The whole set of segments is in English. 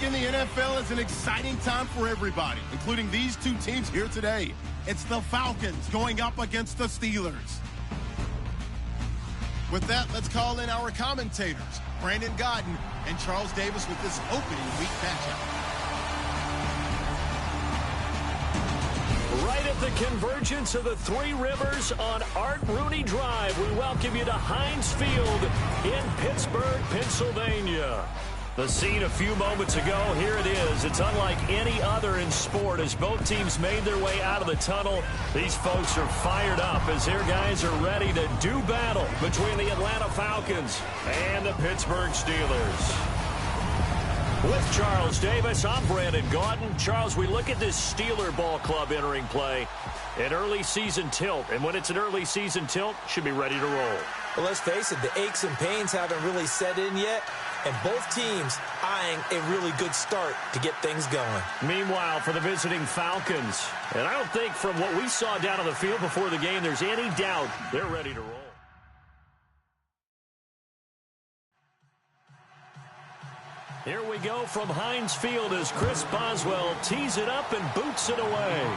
in the NFL is an exciting time for everybody, including these two teams here today. It's the Falcons going up against the Steelers. With that, let's call in our commentators, Brandon Godden and Charles Davis, with this opening week matchup. Right at the convergence of the Three Rivers on Art Rooney Drive, we welcome you to Heinz Field in Pittsburgh, Pennsylvania. The scene a few moments ago, here it is. It's unlike any other in sport as both teams made their way out of the tunnel. These folks are fired up as their guys are ready to do battle between the Atlanta Falcons and the Pittsburgh Steelers. With Charles Davis, I'm Brandon Gaudin. Charles, we look at this Steeler ball club entering play. An early season tilt, and when it's an early season tilt, should be ready to roll. Well, let's face it, the aches and pains haven't really set in yet, and both teams eyeing a really good start to get things going. Meanwhile, for the visiting Falcons, and I don't think from what we saw down on the field before the game, there's any doubt they're ready to roll. Here we go from Heinz Field as Khris Boswell tees it up and boots it away.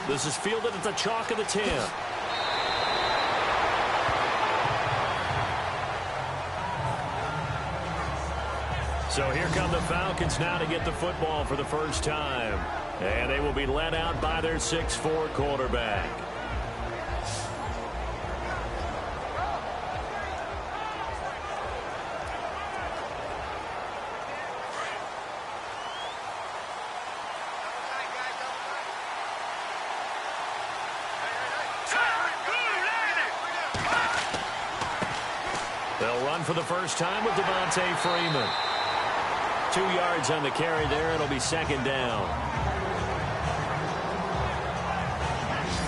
This is fielded at the chalk of the 10. So here come the Falcons now to get the football for the first time. And they will be led out by their 6'4" quarterback. They'll run for the first time with Devontae Freeman. 2 yards on the carry there. It'll be second down.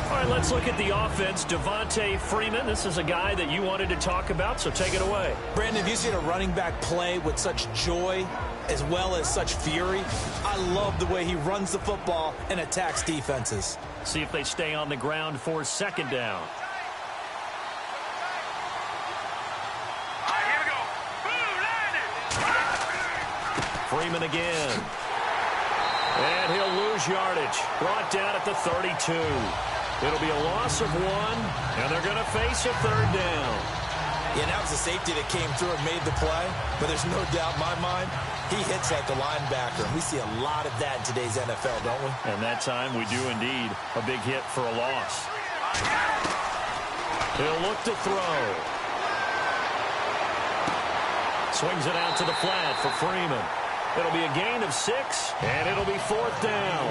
All right, let's look at the offense. Devontae Freeman, this is a guy that you wanted to talk about, so take it away. Brandon, have you seen a running back play with such joy as well as such fury? I love the way he runs the football and attacks defenses. See if they stay on the ground for second down. Freeman again. And he'll lose yardage. Brought down at the 32. It'll be a loss of 1, and they're going to face a third down. Yeah, that was the safety that came through and made the play, but there's no doubt in my mind, he hits like a linebacker. We see a lot of that in today's NFL, don't we? And that time we do indeed. A big hit for a loss. He'll look to throw. Swings it out to the flat for Freeman. It'll be a gain of 6, and it'll be fourth down.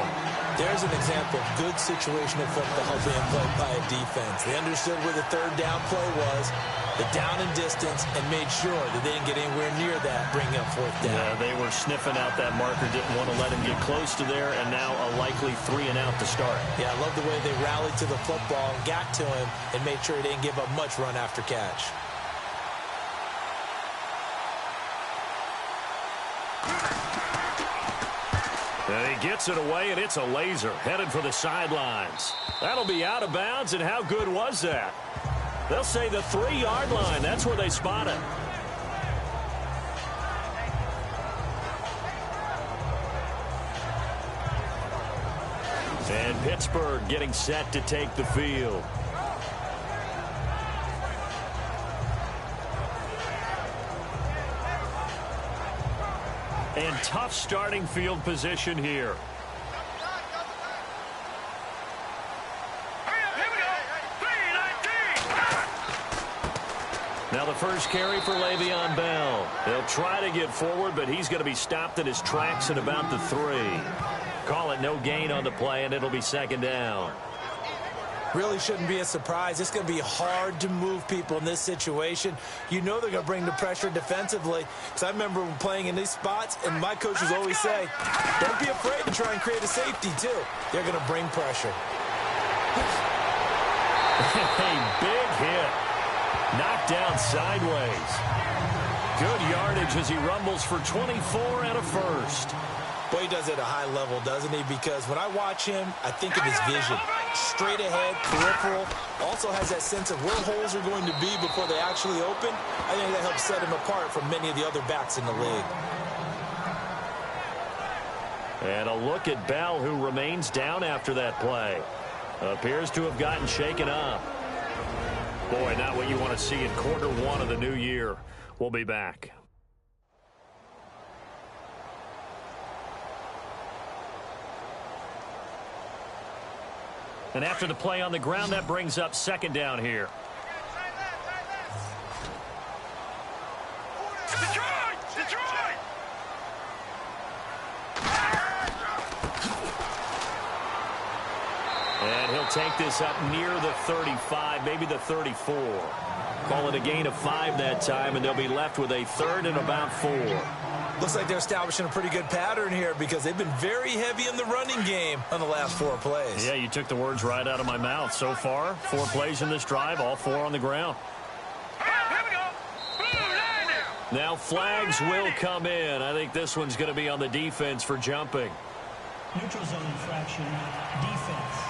There's an example of good situational football being played by a defense. They understood where the third down play was, the down and distance, and made sure that they didn't get anywhere near that, bringing up fourth down. Yeah, they were sniffing out that marker, didn't want to let him get close to there, and now a likely 3 and out to start. Yeah, I love the way they rallied to the football and got to him and made sure he didn't give up much run after catch. And he gets it away, and it's a laser headed for the sidelines. That'll be out of bounds, and how good was that? They'll say the 3-yard line. That's where they spot it. And Pittsburgh getting set to take the field. And tough starting field position here. Now the first carry for Le'Veon Bell. They'll try to get forward, but he's going to be stopped in his tracks at about the 3. Call it no gain on the play, and it'll be second down. Really shouldn't be a surprise. It's going to be hard to move people in this situation. You know they're going to bring the pressure defensively. Because I remember playing in these spots, and my coaches always say, don't be afraid to try and create a safety, too. They're going to bring pressure. A big hit. Knocked down sideways. Good yardage as he rumbles for 24 and a first. Boy, he does it at a high level, doesn't he? Because when I watch him, I think of his vision. Straight ahead, peripheral. Also has that sense of where holes are going to be before they actually open. I think that helps set him apart from many of the other backs in the league. And a look at Bell, who remains down after that play. Appears to have gotten shaken up. Boy, not what you want to see in quarter one of the new year. We'll be back. And after the play on the ground, that brings up second down here. And he'll take this up near the 35, maybe the 34. Call it a gain of 5 that time, and they'll be left with a third and about 4. Looks like they're establishing a pretty good pattern here because they've been very heavy in the running game on the last 4 plays. Yeah, you took the words right out of my mouth. So far, 4 plays in this drive, all 4 on the ground. Now flags will come in. I think this one's going to be on the defense for jumping. Neutral zone infraction, defense.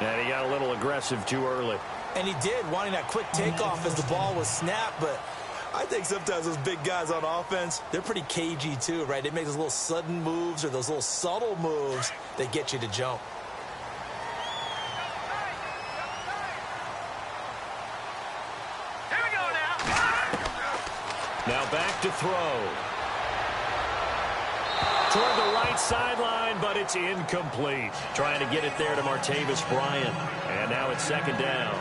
And he got a little aggressive too early. And he did, wanting that quick takeoff as the ball was snapped. But I think sometimes those big guys on offense, they're pretty cagey too, right? They make those little sudden moves or those little subtle moves that get you to jump. Now back to throw. Toward the right sideline, but it's incomplete. Trying to get it there to Martavis Bryant. And now it's second down.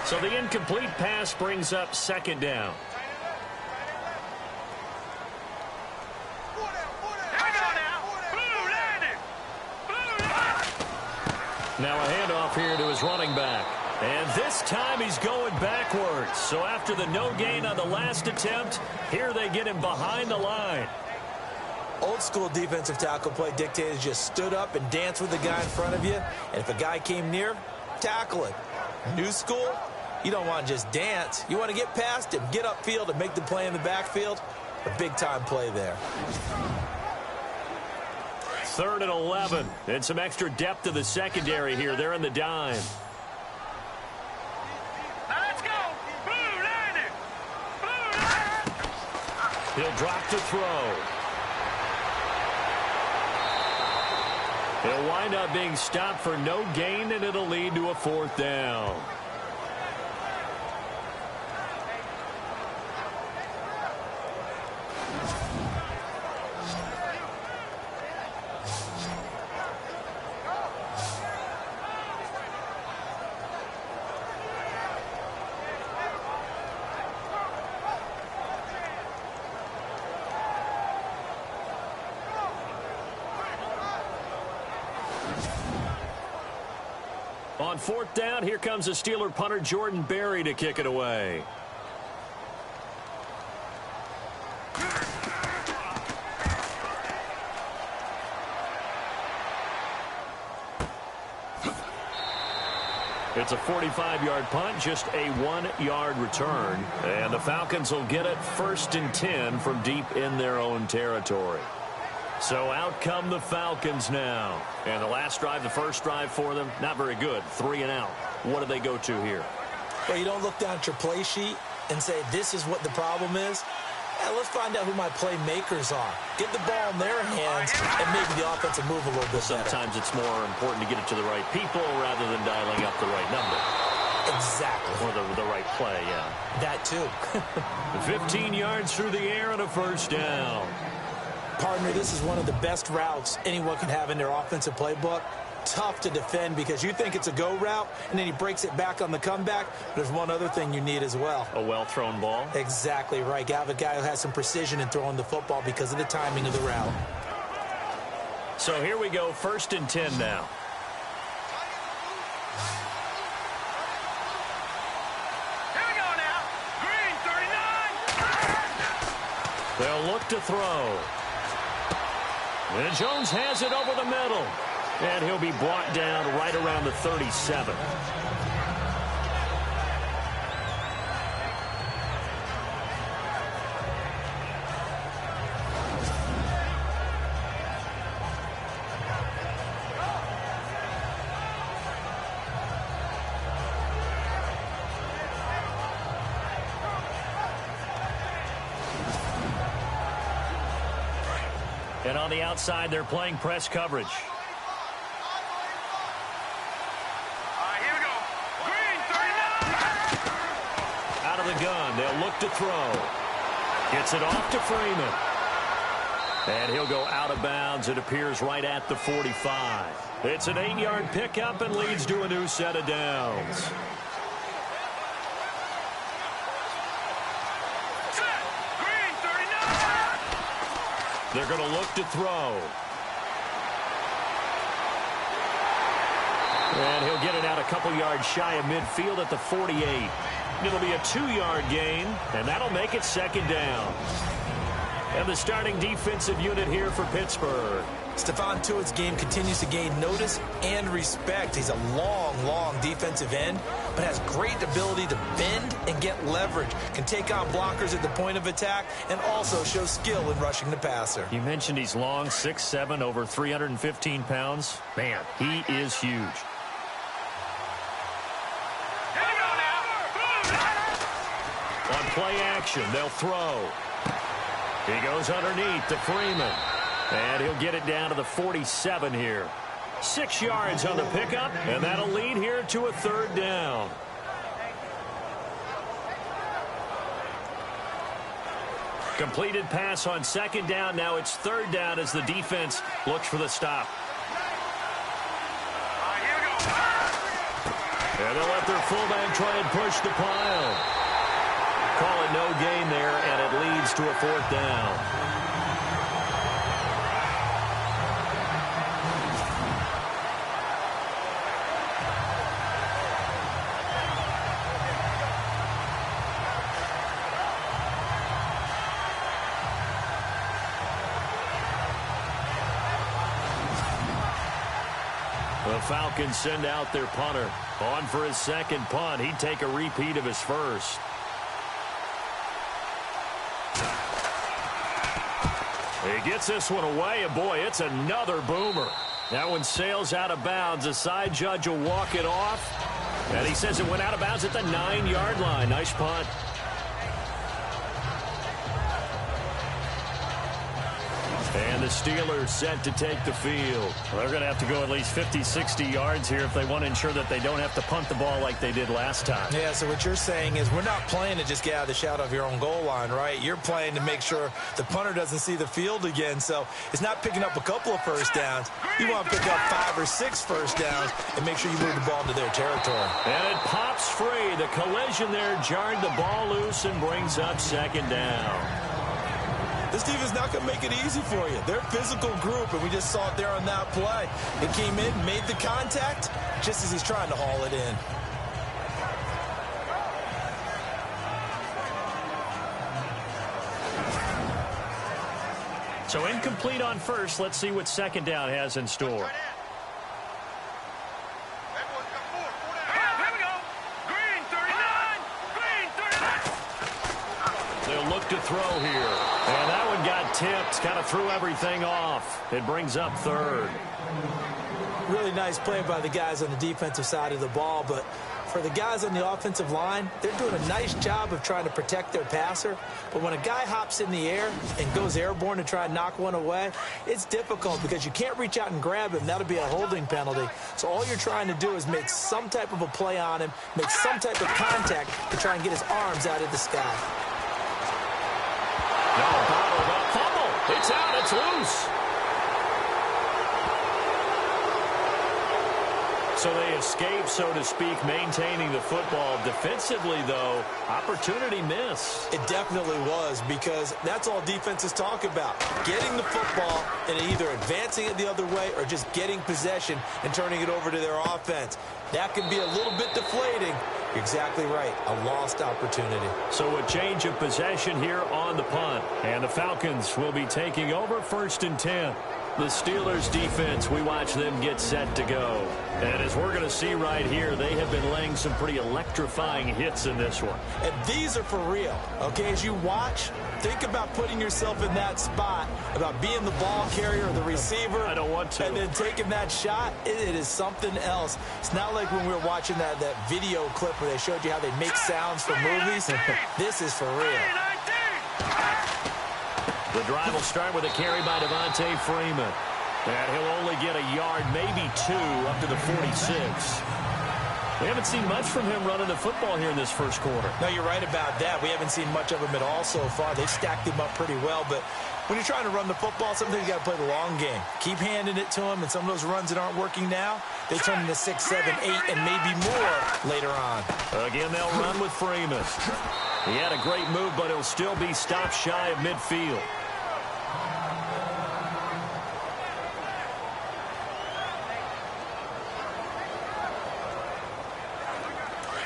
So the incomplete pass brings up second down. Now a handoff here to his running back. And this time he's going backwards. So after the no gain on the last attempt, here they get him behind the line. Old school defensive tackle play dictated just stood up and danced with the guy in front of you. And if a guy came near, tackle it. New school, you don't want to just dance. You want to get past him, get upfield, and make the play in the backfield. A big-time play there. 3rd and 11. And some extra depth to the secondary here. They're in the dime. He'll drop to throw. He'll wind up being stopped for no gain, and it'll lead to a 4th down. On 4th down, here comes the Steeler punter Jordan Berry to kick it away. It's a 45-yard punt, just a 1-yard return. And the Falcons will get it 1st and 10 from deep in their own territory. So out come the Falcons now. And the last drive, the first drive for them, not very good. 3 and out. What do they go to here? Well, you don't look down at your play sheet and say, this is what the problem is. Let's find out who my playmakers are. Get the ball in their hands and maybe the offense will move a little bit better. Sometimes it's more important to get it to the right people rather than dialing up the right number. Exactly. Or the right play, yeah. That too. 15 yards through the air and a 1st down. Partner, this is one of the best routes anyone can have in their offensive playbook. Tough to defend because you think it's a go route, and then he breaks it back on the comeback. There's one other thing you need as well. A well-thrown ball? Exactly right. You have a guy who has some precision in throwing the football because of the timing of the route. So here we go, 1st and 10 now. Here we go now. Green, 39. They'll look to throw. And Jones has it over the middle. And he'll be brought down right around the 37. And on the outside, they're playing press coverage. Here we go. Green, 39. Out of the gun, they'll look to throw. Gets it off to Freeman. And he'll go out of bounds. It appears right at the 45. It's an 8-yard pickup and leads to a new set of downs. Green, 39. They're going to look to throw. And he'll get it out a couple yards shy of midfield at the 48. It'll be a 2-yard gain, and that'll make it second down. And the starting defensive unit here for Pittsburgh. Stephon Tuitt's game continues to gain notice and respect. He's a long defensive end, but has great ability to bend and get leverage. Can take on blockers at the point of attack and also shows skill in rushing the passer. You mentioned he's long, 6'7", over 315 pounds. Man, he is huge. On play action, they'll throw. He goes underneath to Freeman. And he'll get it down to the 47 here. 6 yards on the pickup, and that'll lead here to a third down. Completed pass on second down. Now it's third down as the defense looks for the stop. Here we go. And they'll let their fullback try and push the pile. Call it no gain there, and it leads to a fourth down. The Falcons send out their punter. On for his second punt. He'd take a repeat of his first. He gets this one away, and boy, it's another boomer. That one sails out of bounds. The side judge will walk it off. And he says it went out of bounds at the 9-yard line. Nice punt. And the Steelers set to take the field. Well, they're going to have to go at least 50, 60 yards here if they want to ensure that they don't have to punt the ball like they did last time. Yeah, so what you're saying is we're not playing to just get out of the shadow of your own goal line, right? You're playing to make sure the punter doesn't see the field again. So it's not picking up a couple of first downs. You want to pick up 5 or 6 first downs and make sure you move the ball into their territory. And it pops free. The collision there jarred the ball loose and brings up second down. This defense not going to make it easy for you. They're a physical group, and we just saw it there on that play. It came in, made the contact, just as he's trying to haul it in. So incomplete on first. Let's see what second down has in store. Here we go. Green, 39. Green, 39. They'll look to throw here. And that one got tipped, kind of threw everything off. It brings up third. Really nice play by the guys on the defensive side of the ball, but for the guys on the offensive line, they're doing a nice job of trying to protect their passer. But when a guy hops in the air and goes airborne to try and knock one away, it's difficult because you can't reach out and grab him. That'll be a holding penalty. So all you're trying to do is make some type of a play on him, make some type of contact to try and get his arms out of the sky. Now bottled up fumble. It's out. It's loose. So they escape, so to speak, maintaining the football. Defensively, though, opportunity miss. It definitely was, because that's all defenses talk about. Getting the football and either advancing it the other way or just getting possession and turning it over to their offense. That can be a little bit deflating. You're exactly right. A lost opportunity. So a change of possession here on the punt. And the Falcons will be taking over 1st and 10. The Steelers defense, we watch them get set to go. And as we're going to see right here, they have been laying some pretty electrifying hits in this one. And these are for real. Okay, as you watch, think about putting yourself in that spot, about being the ball carrier or the receiver. I don't want to. And then taking that shot, it is something else. It's not like when we were watching that video clip where they showed you how they make sounds for movies. This is for real. The drive will start with a carry by Devontae Freeman. And he'll only get a yard, maybe 2, up to the 46. We haven't seen much from him running the football here in this first quarter. No, you're right about that. We haven't seen much of him at all so far. They've stacked him up pretty well, but when you're trying to run the football, sometimes you got to play the long game. Keep handing it to him, and some of those runs that aren't working now, they turn into 6, 7, 8, and maybe more later on. Again, they'll run with Freeman. He had a great move, but he'll still be stopped shy of midfield.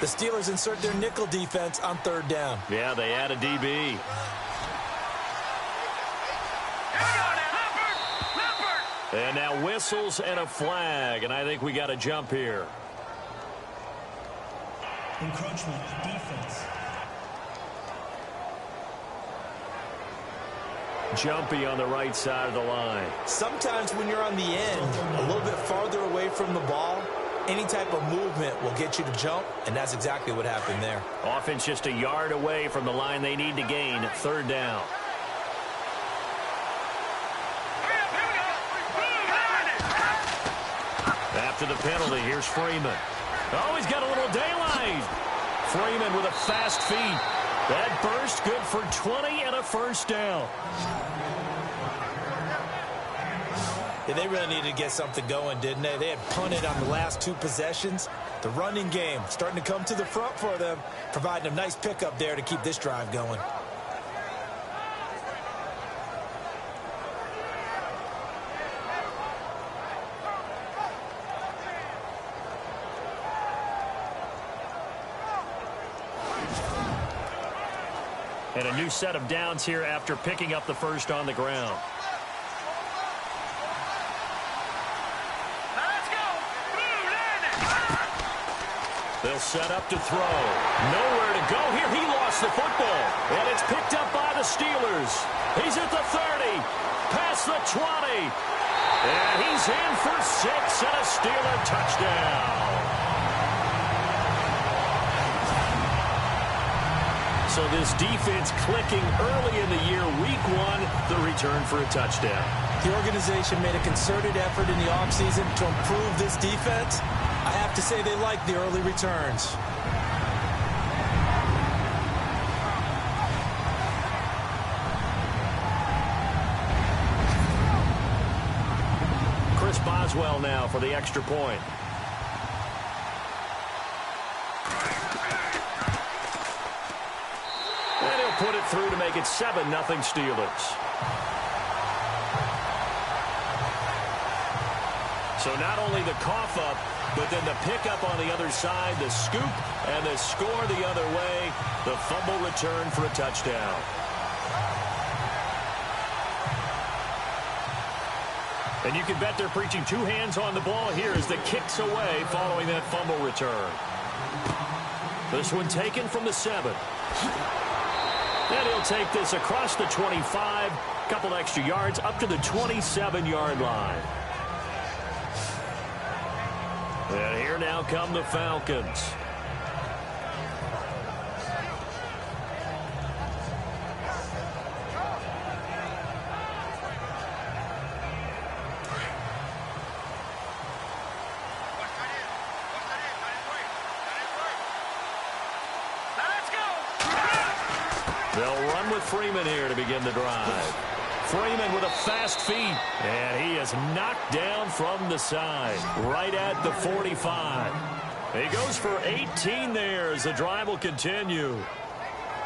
The Steelers insert their nickel defense on 3rd down. Yeah, they add a DB. And now whistles and a flag, and I think we got a jump here. Encroachment, defense. Jumpy on the right side of the line. Sometimes when you're on the end, a little bit farther away from the ball, any type of movement will get you to jump, and that's exactly what happened there. Offense just a yard away from the line they need to gain. 3rd down. After the penalty, here's Freeman. Oh, he's got a little daylight. Freeman with a fast feet. That burst good for 20 and a 1st down. Yeah, they really needed to get something going, didn't they? They had punted on the last 2 possessions. The running game starting to come to the front for them, providing a nice pickup there to keep this drive going. And a new set of downs here after picking up the first on the ground. They'll set up to throw. Nowhere to go here. He lost the football. And it's picked up by the Steelers. He's at the 30. Past the 20. And he's in for 6 and a Steeler touchdown. So this defense clicking early in the year. Week 1, the return for a touchdown. The organization made a concerted effort in the offseason to improve this defense. I have to say they like the early returns. Chris Boswell now for the extra point. And he'll put it through to make it 7-0 Steelers. So not only the cough up, but then the pickup on the other side, the scoop, and the score the other way. The fumble return for a touchdown. And you can bet they're preaching 2 hands on the ball here as the kick's away following that fumble return. This one taken from the 7. And he'll take this across the 25, couple extra yards up to the 27-yard line. And here now come the Falcons. They'll run with Freeman here to begin the drive. Freeman with a fast feet, and he is knocked down from the side, right at the 45. He goes for 18 there as the drive will continue.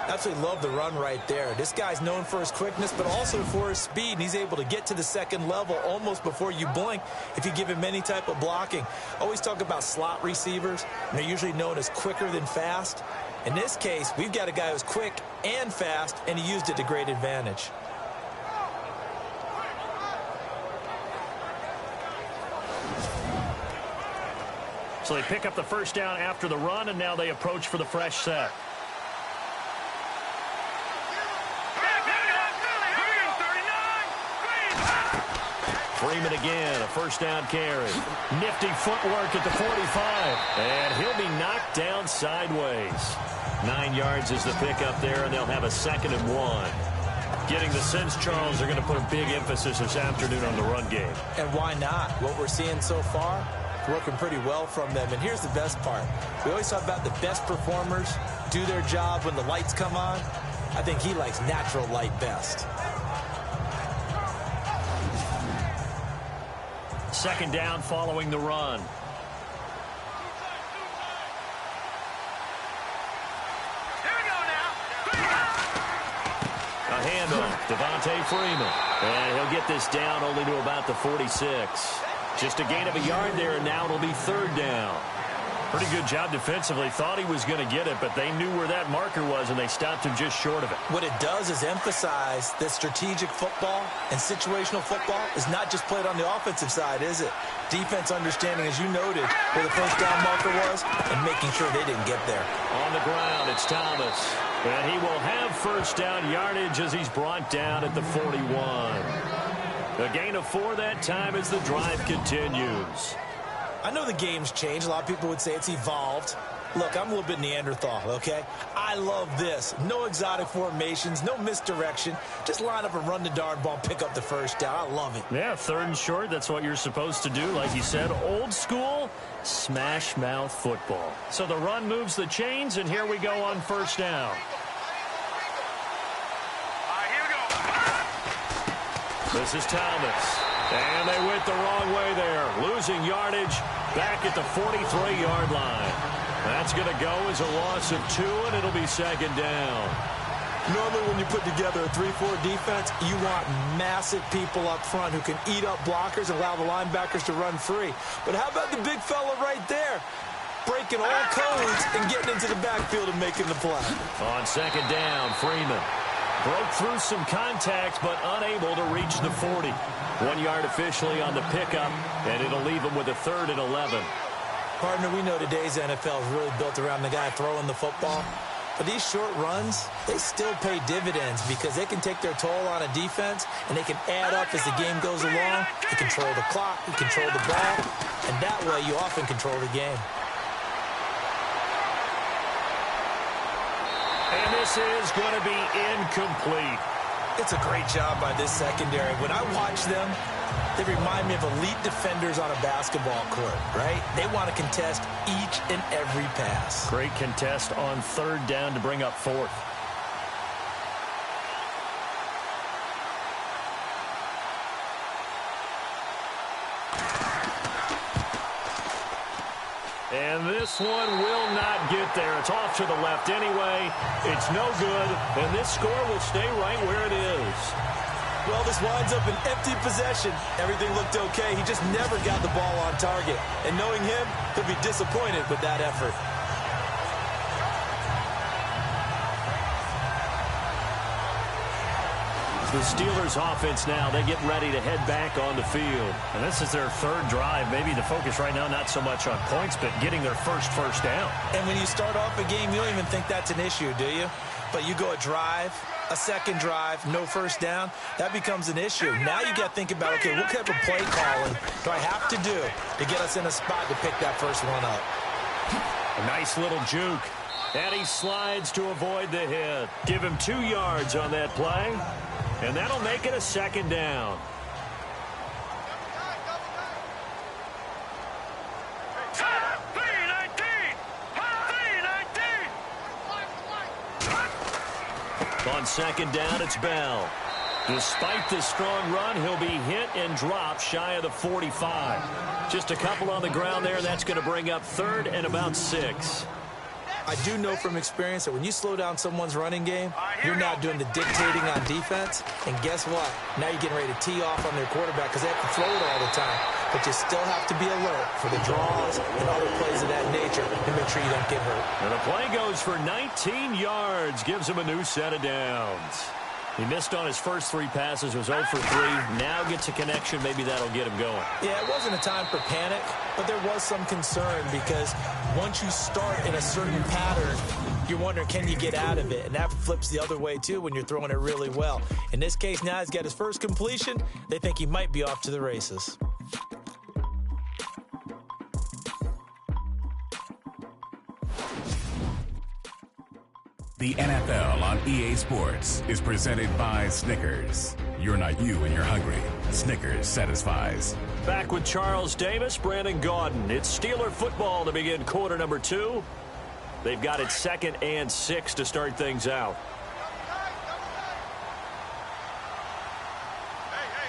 Absolutely love the run right there. This guy's known for his quickness, but also for his speed, and he's able to get to the 2nd level almost before you blink if you give him any type of blocking. Always talk about slot receivers, and they're usually known as quicker than fast. In this case, we've got a guy who's quick and fast, and he used it to great advantage. So they pick up the first down after the run, and now they approach for the fresh set. Freeman again, a first down carry. Nifty footwork at the 45. And he'll be knocked down sideways. 9 yards is the pickup there, and they'll have a 2nd and 1. Getting the sense, Charles, they're going to put a big emphasis this afternoon on the run game. And why not? What we're seeing so far, working pretty well from them. And here's the best part. We always talk about the best performers do their job when the lights come on. I think he likes natural light best. Second down following the run. A handoff, Devontae Freeman. And he'll get this down only to about the 46. Just a gain of a yard there, and now it'll be third down. Pretty good job defensively. Thought he was going to get it, but they knew where that marker was, and they stopped him just short of it. What it does is emphasize that strategic football and situational football is not just played on the offensive side, is it? Defense understanding, as you noted, where the first down marker was and making sure they didn't get there. On the ground, it's Thomas. And he will have first down yardage as he's brought down at the 41. A gain of 4 that time as the drive continues. I know the game's changed. A lot of people would say it's evolved. Look, I'm a little bit Neanderthal, okay? I love this. No exotic formations, no misdirection. Just line up and run the darn ball, pick up the first down. I love it. Yeah, third and short, that's what you're supposed to do. Like you said, old school, smash mouth football. So the run moves the chains, and here we go on first down. Here we go. This is Thomas. And they went the wrong way there. Losing yardage back at the 43-yard line. That's going to go as a loss of 2, and it'll be second down. Normally when you put together a 3-4 defense, you want massive people up front who can eat up blockers and allow the linebackers to run free. But how about the big fella right there? Breaking all codes and getting into the backfield and making the play. On second down, Freeman broke through some contact, but unable to reach the 40. 1 yard officially on the pickup, and it'll leave him with a 3rd and 11. Partner, we know today's NFL is really built around the guy throwing the football. But these short runs, they still pay dividends because they can take their toll on a defense, and they can add up as the game goes along. You control the clock, you control the ball, and that way you often control the game. And this is going to be incomplete. It's a great job by this secondary. When I watch them, they remind me of elite defenders on a basketball court, right? They want to contest each and every pass. Great contest on third down to bring up 4th. And this one will not get there. It's off to the left anyway. It's no good, and this score will stay right where it is. Well, this winds up an empty possession. Everything looked okay. He just never got the ball on target. And knowing him, he'll be disappointed with that effort. The Steelers offense now, they get ready to head back on the field. And this is their 3rd drive. Maybe the focus right now not so much on points, but getting their first down. And when you start off a game, you don't even think that's an issue, do you? But you go a drive, a second drive, no first down, that becomes an issue. Now you got to think about, okay, what type of play calling do I have to do to get us in a spot to pick that first one up? A nice little juke. And he slides to avoid the hit. Give him 2 yards on that play. And that'll make it a second down. On second down, it's Bell. Despite this strong run, he'll be hit and dropped shy of the 45. Just a couple on the ground there, and that's going to bring up 3rd and about 6. I do know from experience that when you slow down someone's running game, you're not doing the dictating on defense. And guess what? Now you're getting ready to tee off on their quarterback because they have to throw it all the time. But you still have to be alert for the draws and other plays of that nature to make sure you don't get hurt. And the play goes for 19 yards, gives him a new set of downs. He missed on his first 3 passes, was 0 for 3. Now gets a connection. Maybe that'll get him going. Yeah, it wasn't a time for panic, but there was some concern because once you start in a certain pattern, you're wondering, can you get out of it? And that flips the other way, too, when you're throwing it really well. In this case, now he's got his first completion. They think he might be off to the races. The NFL on EA Sports is presented by Snickers. You're not you when you're hungry. Snickers satisfies. Back with Charles Davis, Brandon Gaudin. It's Steeler football to begin quarter number 2. They've got it 2nd and 6 to start things out.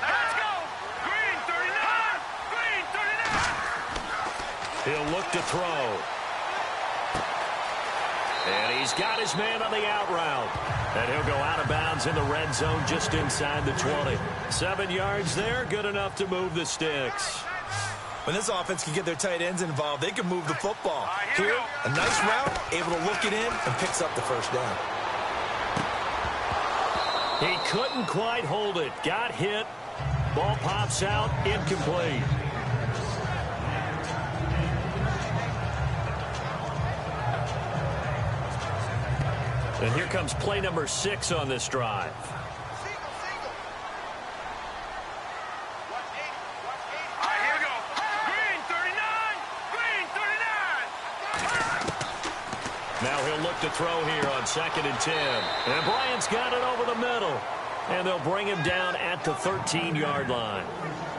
Let's go! Green 39! Green 39! He'll look to throw. And he's got his man on the out route. And he'll go out of bounds in the red zone just inside the 20. 7 yards there, good enough to move the sticks. When this offense can get their tight ends involved, they can move the football. Here, a nice route, able to look it in, and picks up the first down. He couldn't quite hold it. Got hit. Ball pops out, incomplete. And here comes play number 6 on this drive. Now he'll look to throw here on 2nd and 10. And Bryant's got it over the middle. And they'll bring him down at the 13-yard line.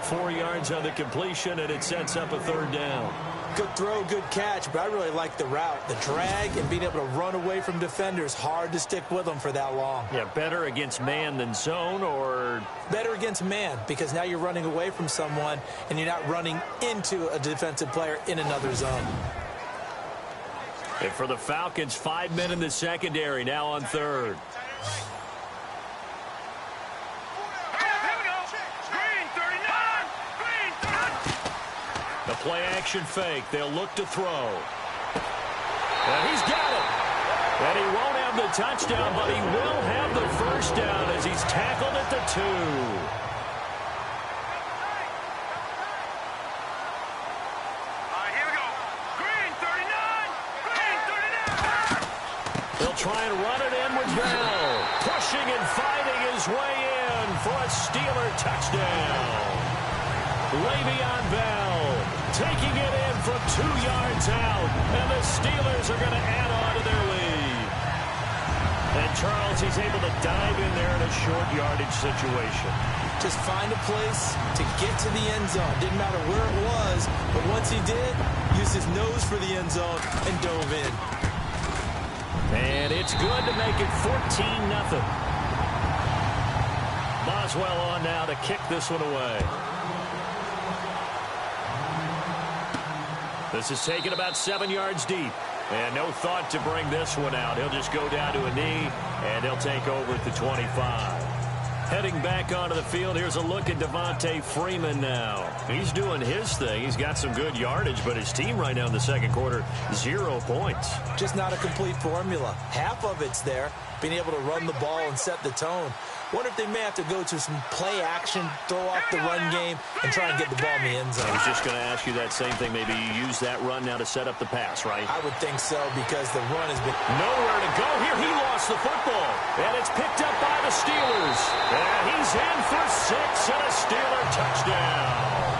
4 yards on the completion, and it sets up a 3rd down. Good throw, good catch, but I really like the route. The drag and being able to run away from defenders, hard to stick with them for that long. Yeah, better against man than zone, or? Better against man, because now you're running away from someone, and you're not running into a defensive player in another zone. And for the Falcons, 5 men in the secondary, now on 3rd. The play-action fake. They'll look to throw. And he's got it. And he won't have the touchdown, but he will have the first down as he's tackled at the 2. Here we go. Green 39. Green 39. They'll try and run it in with Bell. Pushing and fighting his way in for a Steeler touchdown. Le'Veon Bell taking it in from 2 yards out, and the Steelers are going to add on to their lead. And Charles, he's able to dive in there in a short yardage situation. Just find a place to get to the end zone. Didn't matter where it was, but once he did, used his nose for the end zone and dove in. And it's good to make it 14-0. Boswell on now to kick this one away. This is taken about 7 yards deep. And no thought to bring this one out. He'll just go down to a knee, and he'll take over at the 25. Heading back onto the field, here's a look at Devontae Freeman now. He's doing his thing. He's got some good yardage, but his team right now in the second quarter, 0 points. Just not a complete formula. Half of it's there, being able to run the ball and set the tone. Wonder if they may have to go to some play action, throw off the run game, and try and get the ball in the end zone. I was just going to ask you that same thing. Maybe you use that run now to set up the pass, right? I would think so, because the run has been nowhere to go here. He lost the football, and it's picked up by the Steelers. And he's in for 6 and a Steeler touchdown.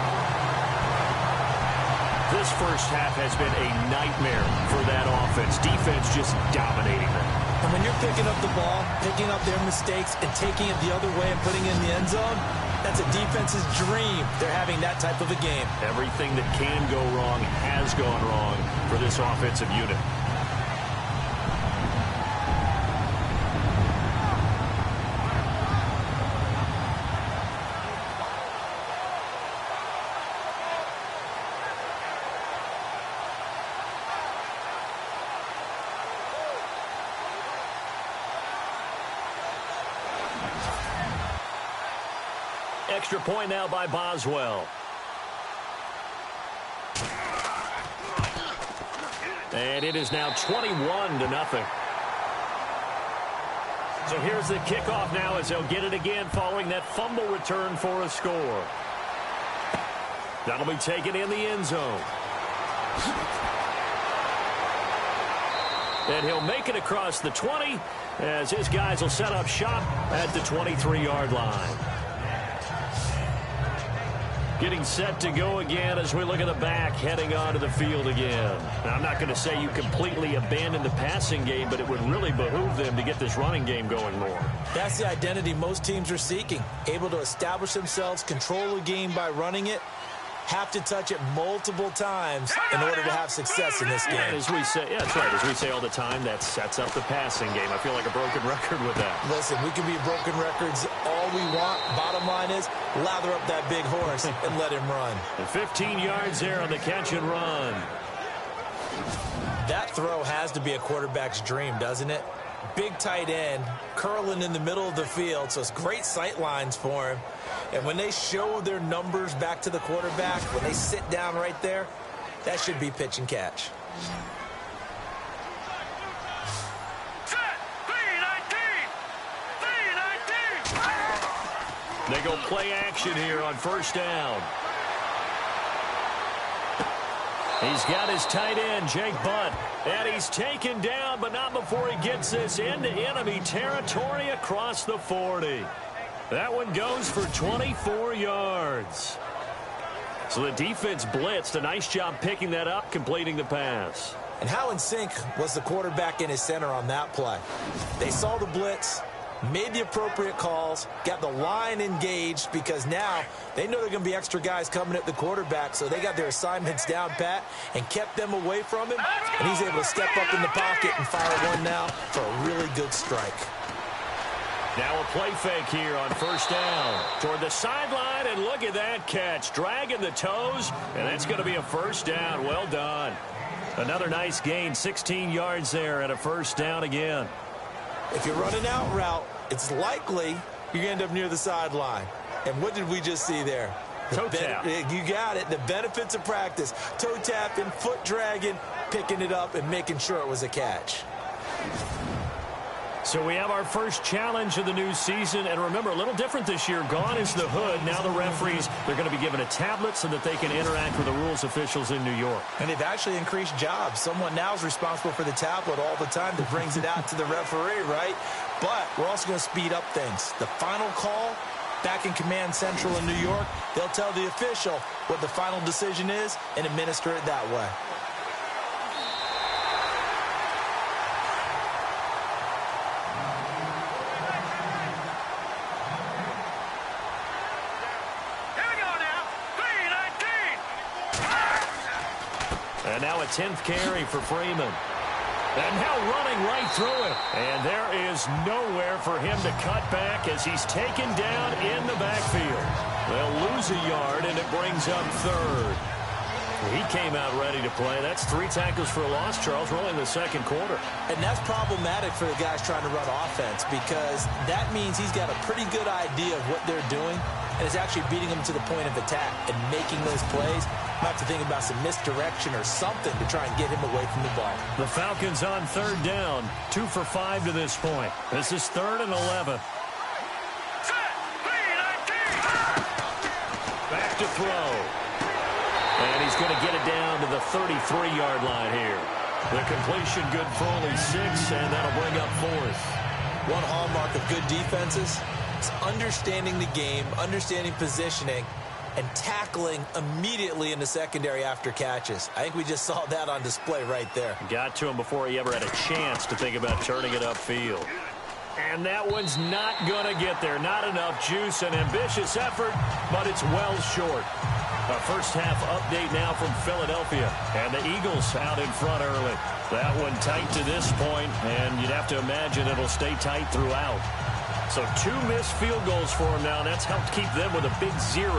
This first half has been a nightmare for that offense. Defense just dominating them. And when you're picking up the ball, picking up their mistakes, and taking it the other way and putting it in the end zone, that's a defense's dream. They're having that type of a game. Everything that can go wrong has gone wrong for this offensive unit. Extra point now by Boswell. And it is now 21-0. So here's the kickoff now as they'll get it again following that fumble return for a score. That'll be taken in the end zone. And he'll make it across the 20 as his guys will set up shop at the 23-yard line. Getting set to go again as we look at the back heading onto the field again. Now, I'm not going to say you completely abandon the passing game, but it would really behoove them to get this running game going more. That's the identity most teams are seeking. Able to establish themselves, control the game by running it, have to touch it multiple times in order to have success in this game. And as we say, yeah, that's right. As we say all the time, that sets up the passing game. I feel like a broken record with that. Listen, we can be broken records all we want. Bottom line is, lather up that big horse and let him run. And 15 yards there on the catch and run. That throw has to be a quarterback's dream, doesn't it? Big tight end, curling in the middle of the field, so it's great sight lines for him. And when they show their numbers back to the quarterback, when they sit down right there, that should be pitch and catch. Set. 3-19. They go play action here on first down. He's got his tight end, Jake Butt, and he's taken down, but not before he gets this into enemy territory across the 40. That one goes for 24 yards. So the defense blitzed. A nice job picking that up, completing the pass. And how in sync was the quarterback in his center on that play? They saw the blitz, made the appropriate calls, got the line engaged because now they know there are going to be extra guys coming at the quarterback, so they got their assignments down pat and kept them away from him, and he's able to step up in the pocket and fire one now for a really good strike. Now a play fake here on first down toward the sideline, and look at that catch, dragging the toes, and that's going to be a first down. Well done. Another nice gain, 16 yards there, and a first down again. If you're running out route, it's likely you're going to end up near the sideline. And what did we just see there? Toe tap. You got it. The benefits of practice. Toe tapping, foot dragging, picking it up, and making sure it was a catch. So we have our first challenge of the new season. And remember, a little different this year. Gone is the hood. Now the referees, they're going to be given a tablet so that they can interact with the rules officials in New York. And they've actually increased jobs. Someone now is responsible for the tablet all the time that brings it out to the referee, right? But we're also going to speed up things. The final call, back in Command Central in New York, they'll tell the official what the final decision is and administer it that way. And now a 10th carry for Freeman. And now running right through it. And there is nowhere for him to cut back as he's taken down in the backfield. They'll lose a yard, and it brings up third. He came out ready to play. That's 3 tackles for a loss, Charles, really in the second quarter. And that's problematic for the guys trying to run offense because that means he's got a pretty good idea of what they're doing and is actually beating them to the point of attack and making those plays. Might have to think about some misdirection or something to try and get him away from the ball. The Falcons on third down, 2 for 5 to this point. This is 3rd and 11. Back to throw. And he's going to get it down to the 33-yard line here. The completion good for only 6, and that'll bring up 4th. One hallmark of good defenses is understanding the game, understanding positioning, and tackling immediately in the secondary after catches. I think we just saw that on display right there. Got to him before he ever had a chance to think about turning it upfield. And that one's not going to get there. Not enough juice, an ambitious effort, but it's well short. A first-half update now from Philadelphia. And the Eagles out in front early. That one tight to this point, and you'd have to imagine it'll stay tight throughout. So 2 missed field goals for him now, and that's helped keep them with a big 0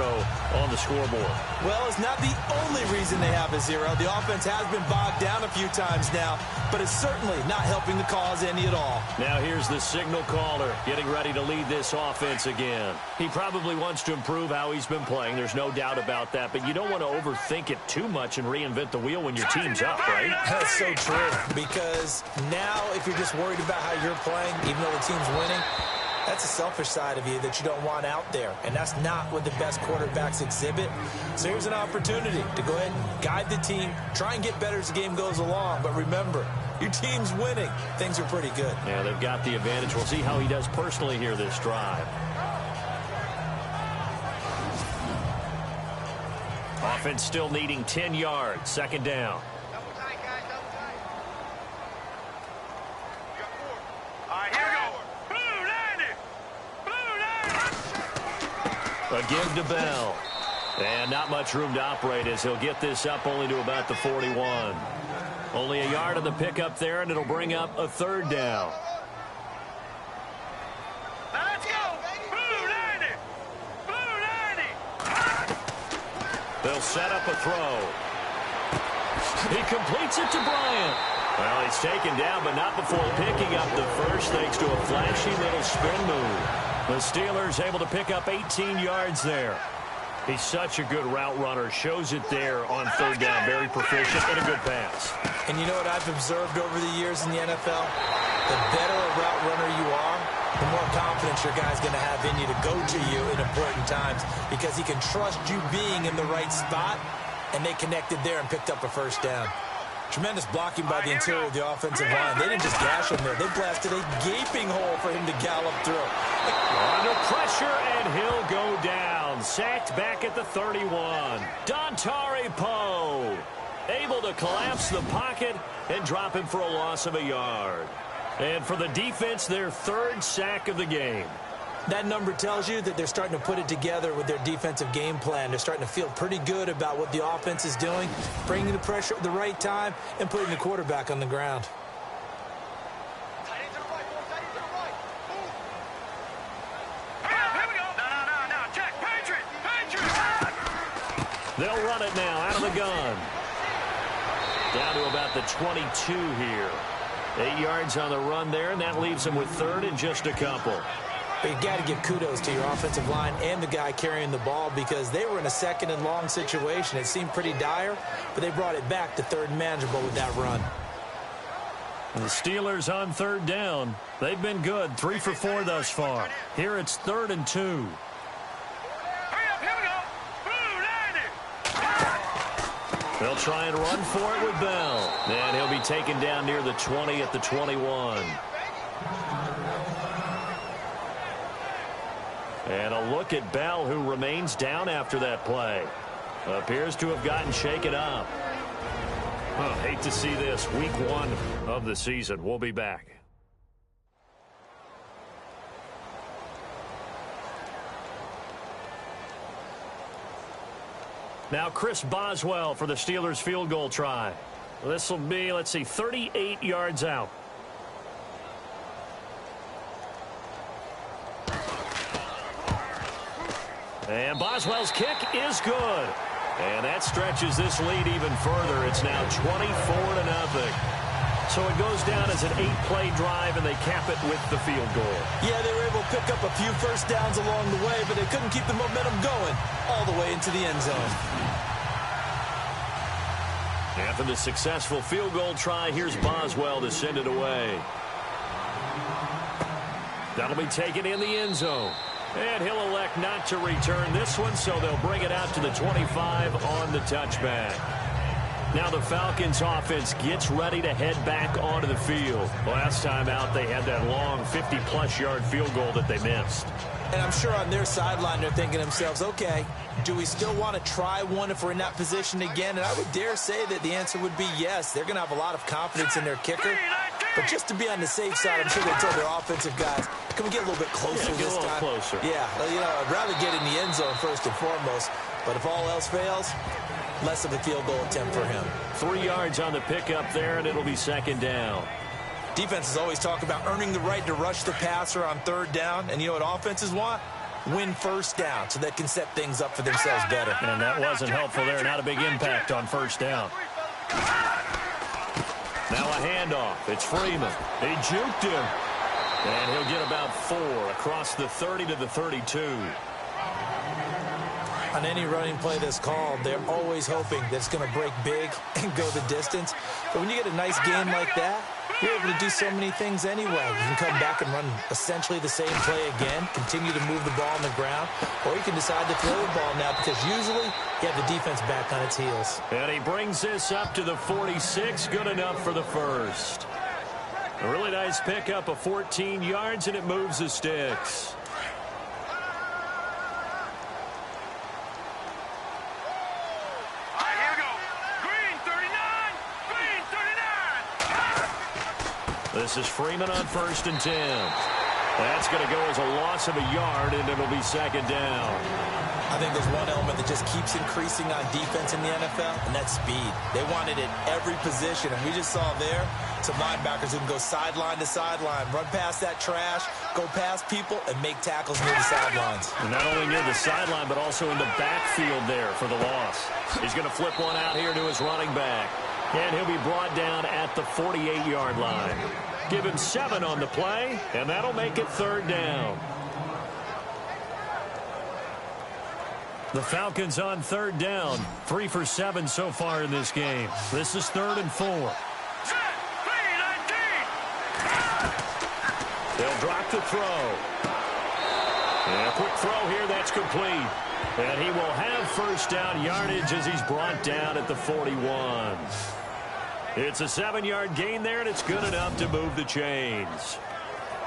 on the scoreboard. Well, it's not the only reason they have a 0. The offense has been bogged down a few times now, but it's certainly not helping the cause any at all. Now here's the signal caller getting ready to lead this offense again. He probably wants to improve how he's been playing. There's no doubt about that, but you don't want to overthink it too much and reinvent the wheel when your team's up, right? That's so true, because now if you're just worried about how you're playing, even though the team's winning, that's a selfish side of you that you don't want out there, and that's not what the best quarterbacks exhibit. So here's an opportunity to go ahead and guide the team, try and get better as the game goes along. But remember, your team's winning. Things are pretty good. Yeah, they've got the advantage. We'll see how he does personally here this drive. offense still needing 10 yards. Second down. A give to Bell. And not much room to operate as he'll get this up only to about the 41. Only a yard on the pickup there, and it'll bring up a third down. Now let's go. Blue 90. Blue 90. They'll set up a throw. He completes it to Bryant. Well, he's taken down, but not before picking up the first thanks to a flashy little spin move. The Steelers able to pick up 18 yards there. He's such a good route runner. Shows it there on third down. Very proficient and a good pass. And you know what I've observed over the years in the NFL? The better a route runner you are, the more confidence your guy's going to have in you to go to you in important times because he can trust you being in the right spot, and they connected there and picked up a first down. Tremendous blocking by the interior of the offensive line. They didn't just gash him there. They blasted a gaping hole for him to gallop through. Under pressure, and he'll go down. Sacked back at the 31. Dontari Poe able to collapse the pocket and drop him for a loss of a yard. And for the defense, their third sack of the game. That number tells you that they're starting to put it together with their defensive game plan. They're starting to feel pretty good about what the offense is doing, bringing the pressure at the right time, and putting the quarterback on the ground. They'll run it now out of the gun. Down to about the 22 here. 8 yards on the run there, and that leaves them with third and just a couple. But you got to give kudos to your offensive line and the guy carrying the ball because they were in a second and long situation. It seemed pretty dire, but they brought it back to third and manageable with that run. The Steelers on third down. They've been good, 3 for 4 thus far. Here it's 3rd and 2. They'll try and run for it with Bell. And he'll be taken down near the 20 at the 21. And a look at Bell, who remains down after that play. Appears to have gotten shaken up. Hate to see this. Week 1 of the season. We'll be back. Now Chris Boswell for the Steelers field goal try. This will be, let's see, 38 yards out. And Boswell's kick is good. And that stretches this lead even further. It's now 24-0. So it goes down as an 8-play drive, and they cap it with the field goal. Yeah, they were able to pick up a few first downs along the way, but they couldn't keep the momentum going all the way into the end zone. After the successful field goal try, here's Boswell to send it away. That'll be taken in the end zone. And he'll elect not to return this one, so they'll bring it out to the 25 on the touchback. Now the Falcons offense gets ready to head back onto the field. Last time out, they had that long 50-plus yard field goal that they missed. And I'm sure on their sideline they're thinking to themselves, okay, do we still want to try one if we're in that position again? And I would dare say that the answer would be yes. They're going to have a lot of confidence in their kicker. But just to be on the safe side, I'm sure they told their offensive guys, can we get a little bit closer this time? Closer. Yeah, you know, I'd rather get in the end zone first and foremost. But if all else fails, less of a field goal attempt for him. 3 yards on the pickup there, and it'll be second down. Defenses always talk about earning the right to rush the passer on third down. And you know what offenses want? Win first down so they can set things up for themselves better. And that wasn't helpful there. Not a big impact on first down. Now a handoff. It's Freeman. He juked him. And he'll get about 4 across the 30 to the 32. On any running play that's called, they're always hoping that it's going to break big and go the distance. But when you get a nice game like that, you're able to do so many things anyway. You can come back and run essentially the same play again, continue to move the ball on the ground, or you can decide to throw the ball now because usually you have the defense back on its heels. And he brings this up to the 46. Good enough for the first. A really nice pickup of 14 yards, and it moves the sticks. This is Freeman on 1st and 10. That's going to go as a loss of a yard, and it'll be 2nd down. I think there's one element that just keeps increasing on defense in the NFL, and that's speed. They want it at every position, and we just saw there some linebackers who can go sideline to sideline, run past that trash, go past people, and make tackles near the sidelines. And not only near the sideline, but also in the backfield there for the loss. He's going to flip one out here to his running back, and he'll be brought down at the 48-yard line. Give him 7 on the play, and that'll make it 3rd down. The Falcons on 3rd down. 3 for 7 so far in this game. This is 3rd and 4. They'll drop the throw. And a quick throw here, that's complete. And he will have 1st down yardage as he's brought down at the 41. It's a 7-yard gain there, and it's good enough to move the chains.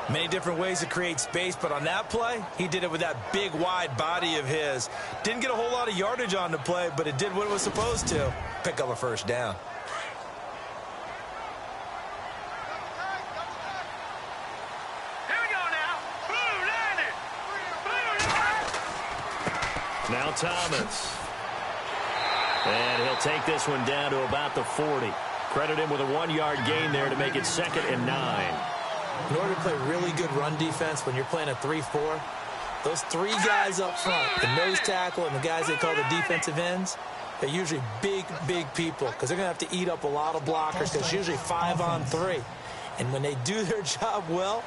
Many different ways to create space, but on that play, he did it with that big, wide body of his. Didn't get a whole lot of yardage on the play, but it did what it was supposed to. Pick up a 1st down. Here we go now. Blue 90. Now Thomas. And he'll take this one down to about the 40. Credit him with a 1-yard gain there to make it 2nd and 9. In order to play really good run defense when you're playing a 3-4, those 3 guys up front, the nose tackle and the guys they call the defensive ends, they're usually big, big people because they're going to have to eat up a lot of blockers because it's usually 5 on 3. And when they do their job well,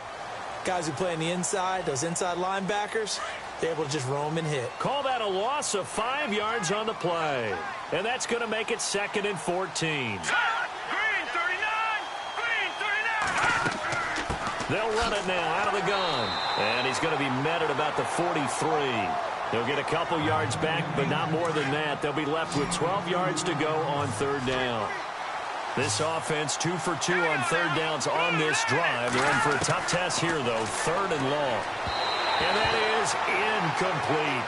guys who play on the inside, those inside linebackers, they're able to just roam and hit. Call that a loss of 5 yards on the play. And that's going to make it 2nd and 14. They'll run it now out of the gun. And he's going to be met at about the 43. He'll get a couple yards back, but not more than that. They'll be left with 12 yards to go on 3rd down. This offense 2 for 2 on 3rd downs on this drive. They're in for a tough test here, though. 3rd and long. And that is incomplete.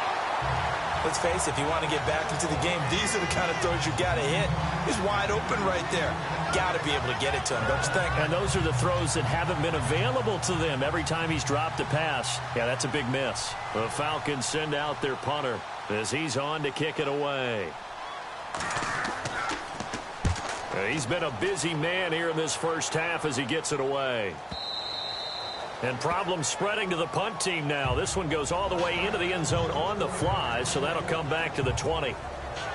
Let's face it, if you want to get back into the game, these are the kind of throws you got to hit. He's wide open right there. Got to be able to get it to him, don't you think? And those are the throws that haven't been available to them every time he's dropped a pass. Yeah, that's a big miss. The Falcons send out their punter as he's on to kick it away. He's been a busy man here in this first half as he gets it away. And problems spreading to the punt team now. This one goes all the way into the end zone on the fly, so that'll come back to the 20.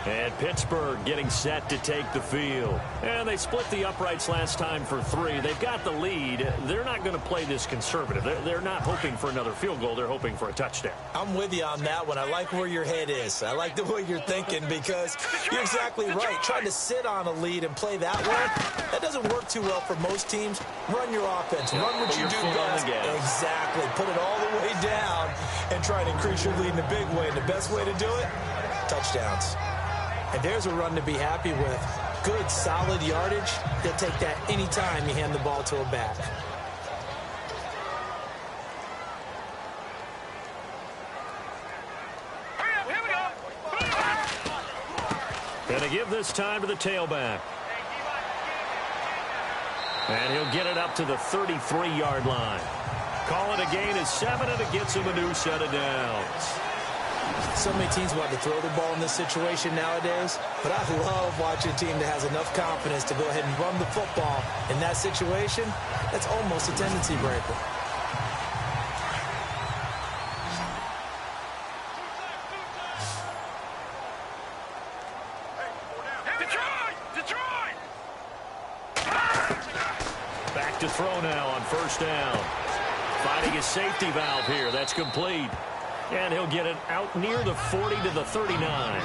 And Pittsburgh getting set to take the field. And they split the uprights last time for 3. They've got the lead. They're not going to play this conservative. They're not hoping for another field goal. They're hoping for a touchdown. I'm with you on that one. I like where your head is. I like the way you're thinking because you're exactly right. Trying to sit on a lead and play that way, that doesn't work too well for most teams. Run your offense. Run what you do best. Exactly. Put it all the way down and try to increase your lead in a big way. And the best way to do it, touchdowns. And there's a run to be happy with. Good, solid yardage. They'll take that anytime you hand the ball to a back. Here we go. Going to give this time to the tailback. And he'll get it up to the 33-yard line. Call it a gain of 7, and it gets him a new set of downs. So many teams want to throw the ball in this situation nowadays, but I love watching a team that has enough confidence to go ahead and run the football. In that situation, that's almost a tendency breaker. Back to throw now on first down. Finding his safety valve here. That's complete. And he'll get it out near the 40 to the 39.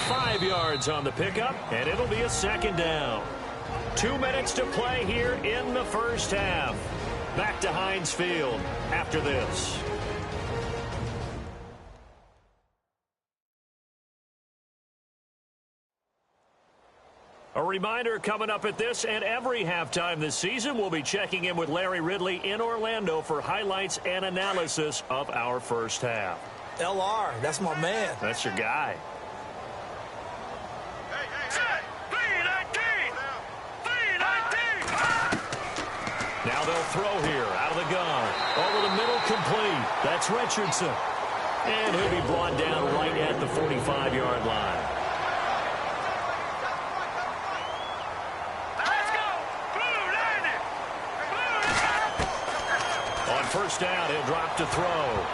5 yards on the pickup, and it'll be a second down. 2 minutes to play here in the first half. Back to Heinz Field after this. A reminder coming up at this and every halftime this season, we'll be checking in with Larry Ridley in Orlando for highlights and analysis of our first half. LR, that's my man. That's your guy. Now they'll throw here out of the gun. Over the middle, complete. That's Richardson. And he'll be brought down right at the 45-yard line. Let's go. Blue landed. On first down, he'll drop to throw.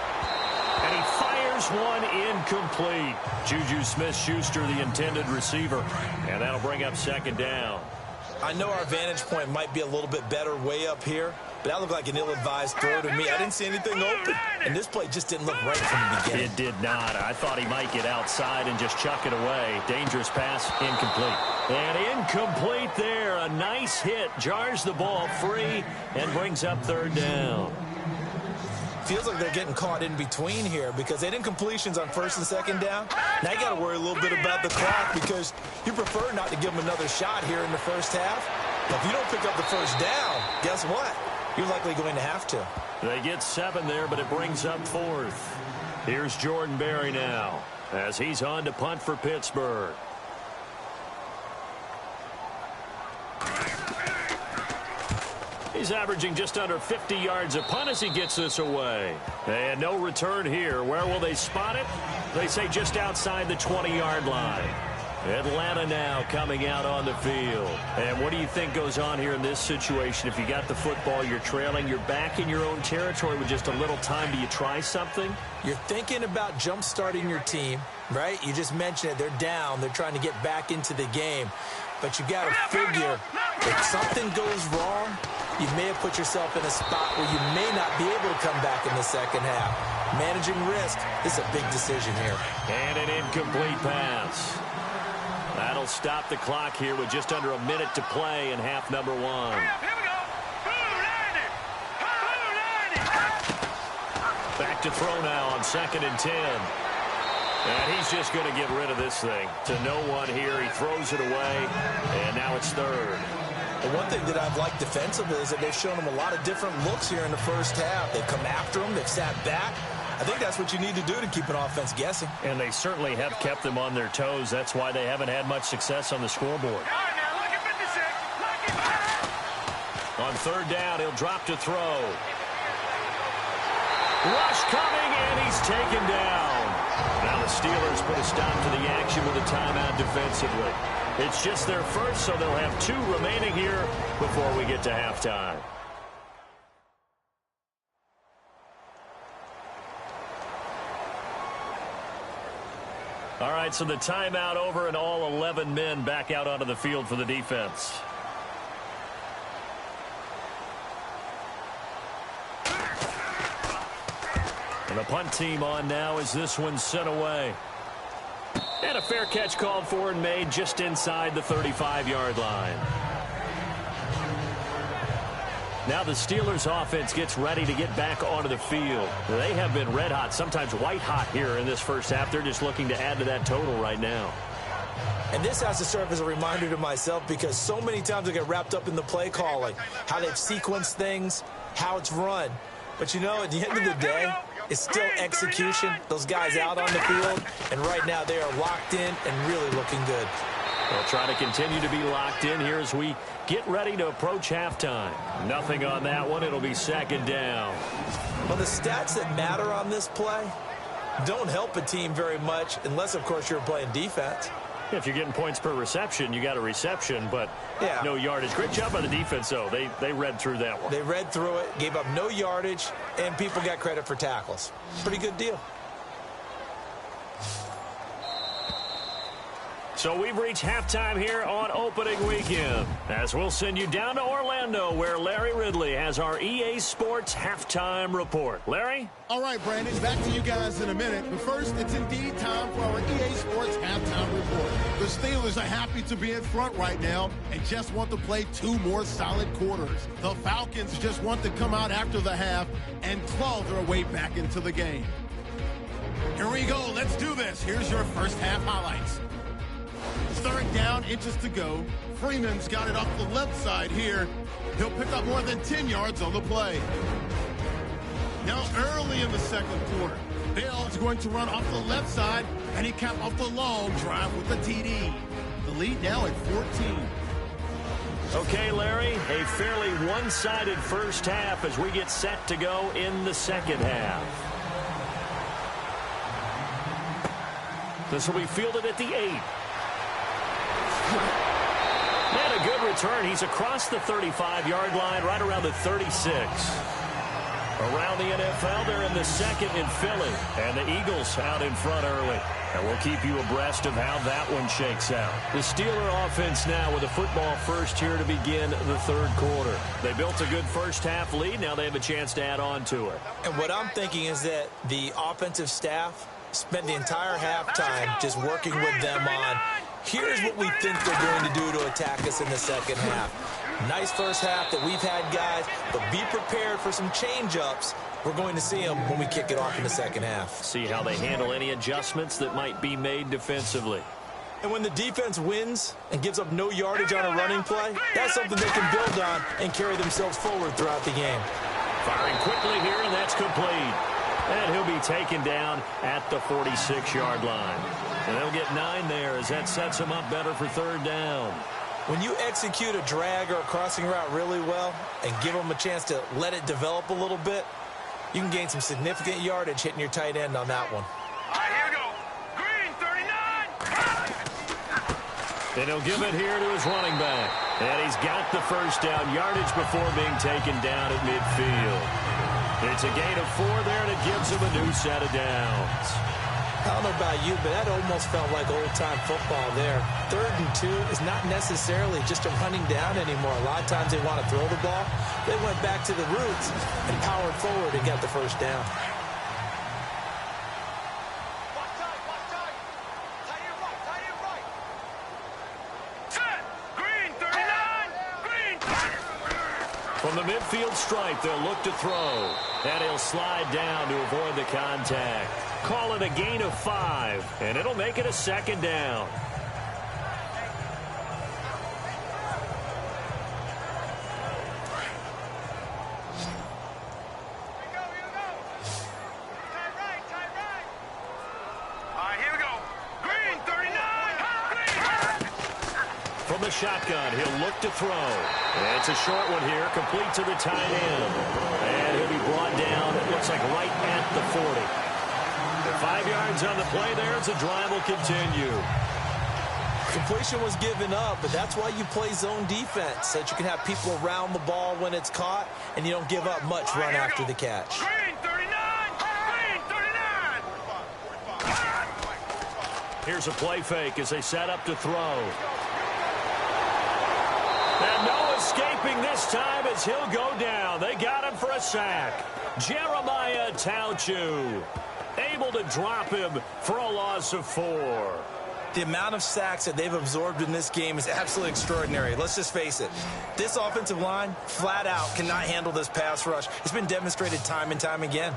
And he fires one incomplete. Juju Smith-Schuster, the intended receiver. And that'll bring up second down. I know our vantage point might be a little bit better way up here, but that looked like an ill-advised throw to me. I didn't see anything open, and this play just didn't look right from the beginning. It did not. I thought he might get outside and just chuck it away. Dangerous pass, incomplete. And incomplete there. A nice hit. Jars the ball free and brings up third down. Feels like they're getting caught in between here because they did incompletions on first and second down. Now you got to worry a little bit about the clock because you prefer not to give them another shot here in the first half. But if you don't pick up the first down, guess what? You're likely going to have to. They get 7 there, but it brings up fourth. Here's Jordan Berry now as he's on to punt for Pittsburgh. He's averaging just under 50 yards a punt as he gets this away. And no return here. Where will they spot it? They say just outside the 20-yard line. Atlanta now coming out on the field. And what do you think goes on here in this situation? If you got the football, you're trailing, you're back in your own territory with just a little time. Do you try something? You're thinking about jump-starting your team, right? You just mentioned it. They're down. They're trying to get back into the game. But you got to figure if something goes wrong, you may have put yourself in a spot where you may not be able to come back in the second half. Managing risk is a big decision here. And an incomplete pass. That'll stop the clock here with just under a minute to play in half number 1. Here we go. Blue landed. Blue landed. Back to throw now on 2nd and 10. And he's just going to get rid of this thing. To no one here. He throws it away. And now it's third. And one thing that I've liked defensively is that they've shown him a lot of different looks here in the first half. They've come after him. They've sat back. I think that's what you need to do to keep an offense guessing. And they certainly have kept them on their toes. That's why they haven't had much success on the scoreboard. All right, now, look at 56. Look at On third down, he'll drop to throw. Rush coming, and he's taken down. Now the Steelers put a stop to the action with a timeout defensively. It's just their first, so they'll have 2 remaining here before we get to halftime. All right, so the timeout over and all 11 men back out onto the field for the defense. And the punt team on now as this one's sent away. And a fair catch called for and made just inside the 35-yard line. Now the Steelers offense gets ready to get back onto the field. They have been red hot, sometimes white hot here in this first half. They're just looking to add to that total right now. And this has to serve as a reminder to myself because so many times I get wrapped up in the play calling, how they've sequenced things, how it's run. But, you know, at the end of the day, it's still execution. Those guys out on the field, and right now they are locked in and really looking good. They'll try to continue to be locked in here as we get ready to approach halftime. Nothing on that one. It'll be second down. Well, the stats that matter on this play don't help a team very much unless, of course, you're playing defense. If you're getting points per reception, you got a reception, but no yardage. Great job by the defense, though. They read through that one. They read through it, gave up no yardage, and people got credit for tackles. Pretty good deal. So we've reached halftime here on opening weekend, as we'll send you down to Orlando, where Larry Ridley has our EA Sports halftime report. Larry? All right, Brandon, back to you guys in a minute. But first, it's indeed time for our EA Sports halftime report. The Steelers are happy to be in front right now and just want to play 2 more solid quarters. The Falcons just want to come out after the half and claw their way back into the game. Here we go. Let's do this. Here's your first half highlights. 3rd down, inches to go. Freeman's got it off the left side here. He'll pick up more than 10 yards on the play. Now early in the second quarter, Bell's going to run off the left side, and he capped off the long drive with the TD. The lead now at 14. Okay, Larry, a fairly one-sided first half as we get set to go in the second half. This will be fielded at the 8. And a good return. He's across the 35-yard line, right around the 36. Around the NFL, they're in the second in Philly. And the Eagles out in front early. And we'll keep you abreast of how that one shakes out. The Steeler offense now with a football first here to begin the third quarter. They built a good first-half lead. Now they have a chance to add on to it. And what I'm thinking is that the offensive staff spent the entire halftime just working with them on, here's what we think they're going to do to attack us in the second half. Nice first half that we've had, guys, but be prepared for some change-ups. We're going to see them when we kick it off in the second half. See how they handle any adjustments that might be made defensively. And when the defense wins and gives up no yardage on a running play, that's something they can build on and carry themselves forward throughout the game. Firing quickly here, and that's complete. And he'll be taken down at the 46-yard line. And they'll get 9 there as that sets him up better for third down. When you execute a drag or a crossing route really well and give them a chance to let it develop a little bit, you can gain some significant yardage hitting your tight end on that one. All right, here we go. Green, 39. And he'll give it here to his running back. And he's got the first down yardage before being taken down at midfield. It's a gain of 4 there, and it gives him a new set of downs. I don't know about you, but that almost felt like old-time football there. 3rd and 2 is not necessarily just a running down anymore. A lot of times they want to throw the ball. They went back to the roots and powered forward and got the first down. From the midfield stripe, they'll look to throw. And he'll slide down to avoid the contact. Call it a gain of 5, and it'll make it a second down. From the shotgun, he'll look to throw. And it's a short one here, complete to the tight end. And he'll be brought down, it looks like right at the 40. 5 yards on the play there as the drive will continue. Completion was given up, but that's why you play zone defense, so that you can have people around the ball when it's caught, and you don't give up much run after the catch. Green, 39. Green, 39. Here's a play fake as they set up to throw. And no escaping this time as he'll go down. They got him for a sack. Jeremiah Tauchu able to drop him for a loss of 4. The amount of sacks that they've absorbed in this game is absolutely extraordinary. Let's just face it. This offensive line, flat out, cannot handle this pass rush. It's been demonstrated time and time again.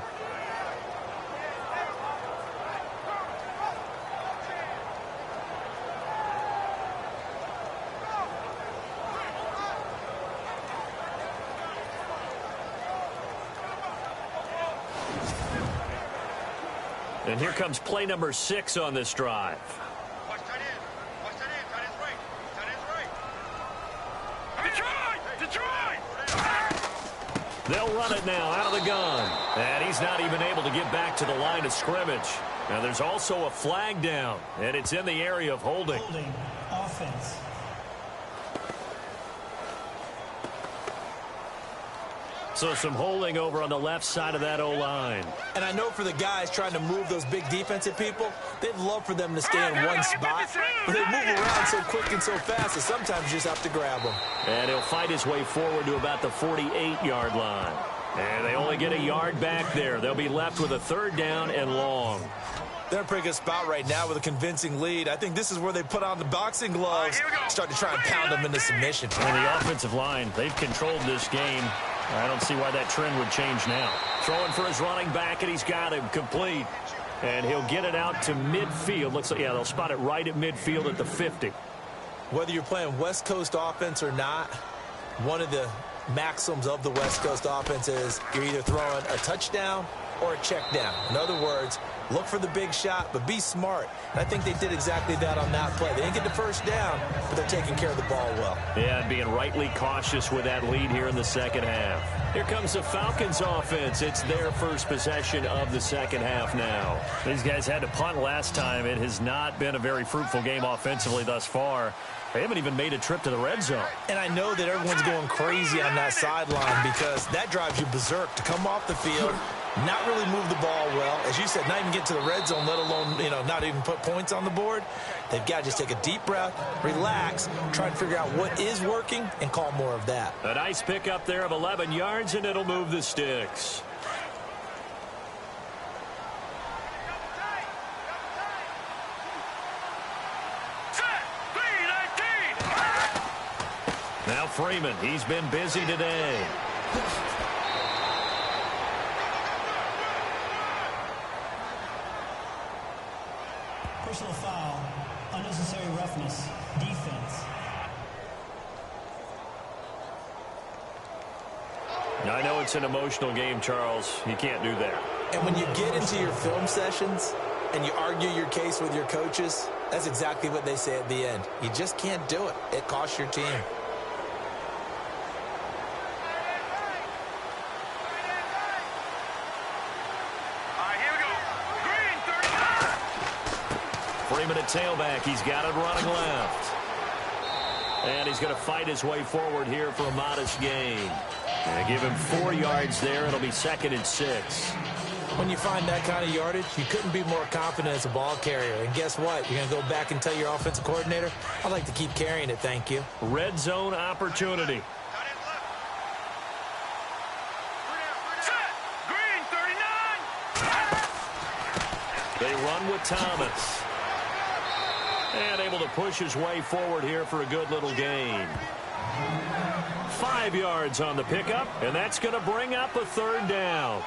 And here comes play number 6 on this drive. Watch tight end. Watch tight end. Tight end's right. Tight end's right. Detroit! They'll run it now out of the gun. And he's not even able to get back to the line of scrimmage. Now there's also a flag down, and it's in the area of holding. Holding. Offense. So some holding over on the left side of that O-line. And I know for the guys trying to move those big defensive people, they'd love for them to stay in one spot. But they move around so quick and so fast that sometimes you just have to grab them. And he'll fight his way forward to about the 48-yard line. And they only get a yard back there. They'll be left with a 3rd down and long. They're in a pretty good spot right now with a convincing lead. I think this is where they put on the boxing gloves, start to try and pound them into submission. And the offensive line, they've controlled this game. I don't see why that trend would change now. Throwing for his running back, and he's got him complete. And he'll get it out to midfield. Looks like, yeah, they'll spot it right at midfield at the 50. Whether you're playing West Coast offense or not, one of the maxims of the West Coast offense is you're either throwing a touchdown or a check down. In other words, look for the big shot, but be smart. And I think they did exactly that on that play. They didn't get the first down, but they're taking care of the ball well. Yeah, and being rightly cautious with that lead here in the second half. Here comes the Falcons offense. It's their first possession of the second half now. These guys had to punt last time. It has not been a very fruitful game offensively thus far. They haven't even made a trip to the red zone. And I know that everyone's going crazy on that sideline because that drives you berserk to come off the field, not really move the ball well. As you said, not even get to the red zone, let alone, not even put points on the board. They've got to just take a deep breath, relax, try to figure out what is working, and call more of that. A nice pickup there of 11 yards, and it'll move the sticks. Now Freeman, he's been busy today. Personal foul, unnecessary roughness, defense. I know it's an emotional game, Charles. You can't do that. And when you get into your film sessions and you argue your case with your coaches, that's exactly what they say at the end. You just can't do it. It costs your team. Freeman at tailback. He's got it running left. And he's going to fight his way forward here for a modest gain. And give him 4 yards there. It'll be 2nd and 6. When you find that kind of yardage, you couldn't be more confident as a ball carrier. And guess what? You're going to go back and tell your offensive coordinator, I'd like to keep carrying it, thank you. Red zone opportunity. They run with Thomas. And able to push his way forward here for a good little gain. 5 yards on the pickup, and that's going to bring up a 3rd down.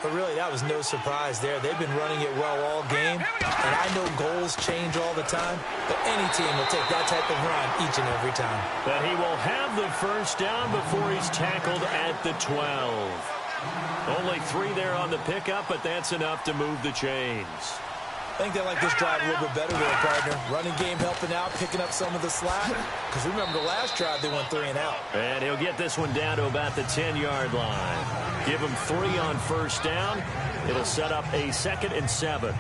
But really, that was no surprise there. They've been running it well all game, and I know goals change all the time, but any team will take that type of run each and every time. But he will have the 1st down before he's tackled at the 12. Only 3 there on the pickup, but that's enough to move the chains. I think they like this drive a little bit better there, partner. Running game helping out, picking up some of the slack. Because remember the last drive, they went 3 and out. And he'll get this one down to about the 10-yard line. Give him 3 on 1st down. It'll set up a 2nd and 7.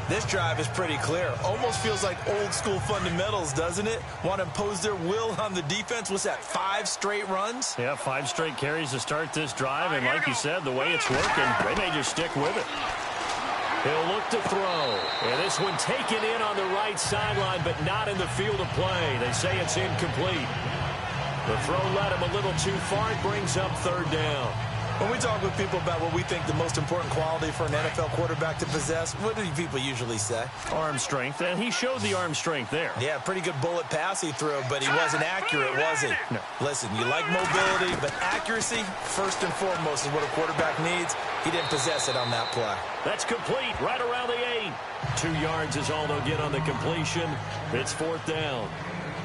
This drive is pretty clear. Almost feels like old school fundamentals, doesn't it? Want to impose their will on the defense. What's that, 5 straight runs? Yeah, 5 straight carries to start this drive. And like you said, the way it's working, they may just stick with it. He'll look to throw. And this one taken in on the right sideline, but not in the field of play. They say it's incomplete. The throw led him a little too far. It brings up 3rd down. When we talk with people about what we think the most important quality for an NFL quarterback to possess, what do people usually say? Arm strength, and he showed the arm strength there. Yeah, pretty good bullet pass he threw, but he wasn't accurate, was he? No. Listen, you like mobility, but accuracy, first and foremost, is what a quarterback needs. He didn't possess it on that play. That's complete, right around the 8. 2 yards is all they'll get on the completion. It's 4th down.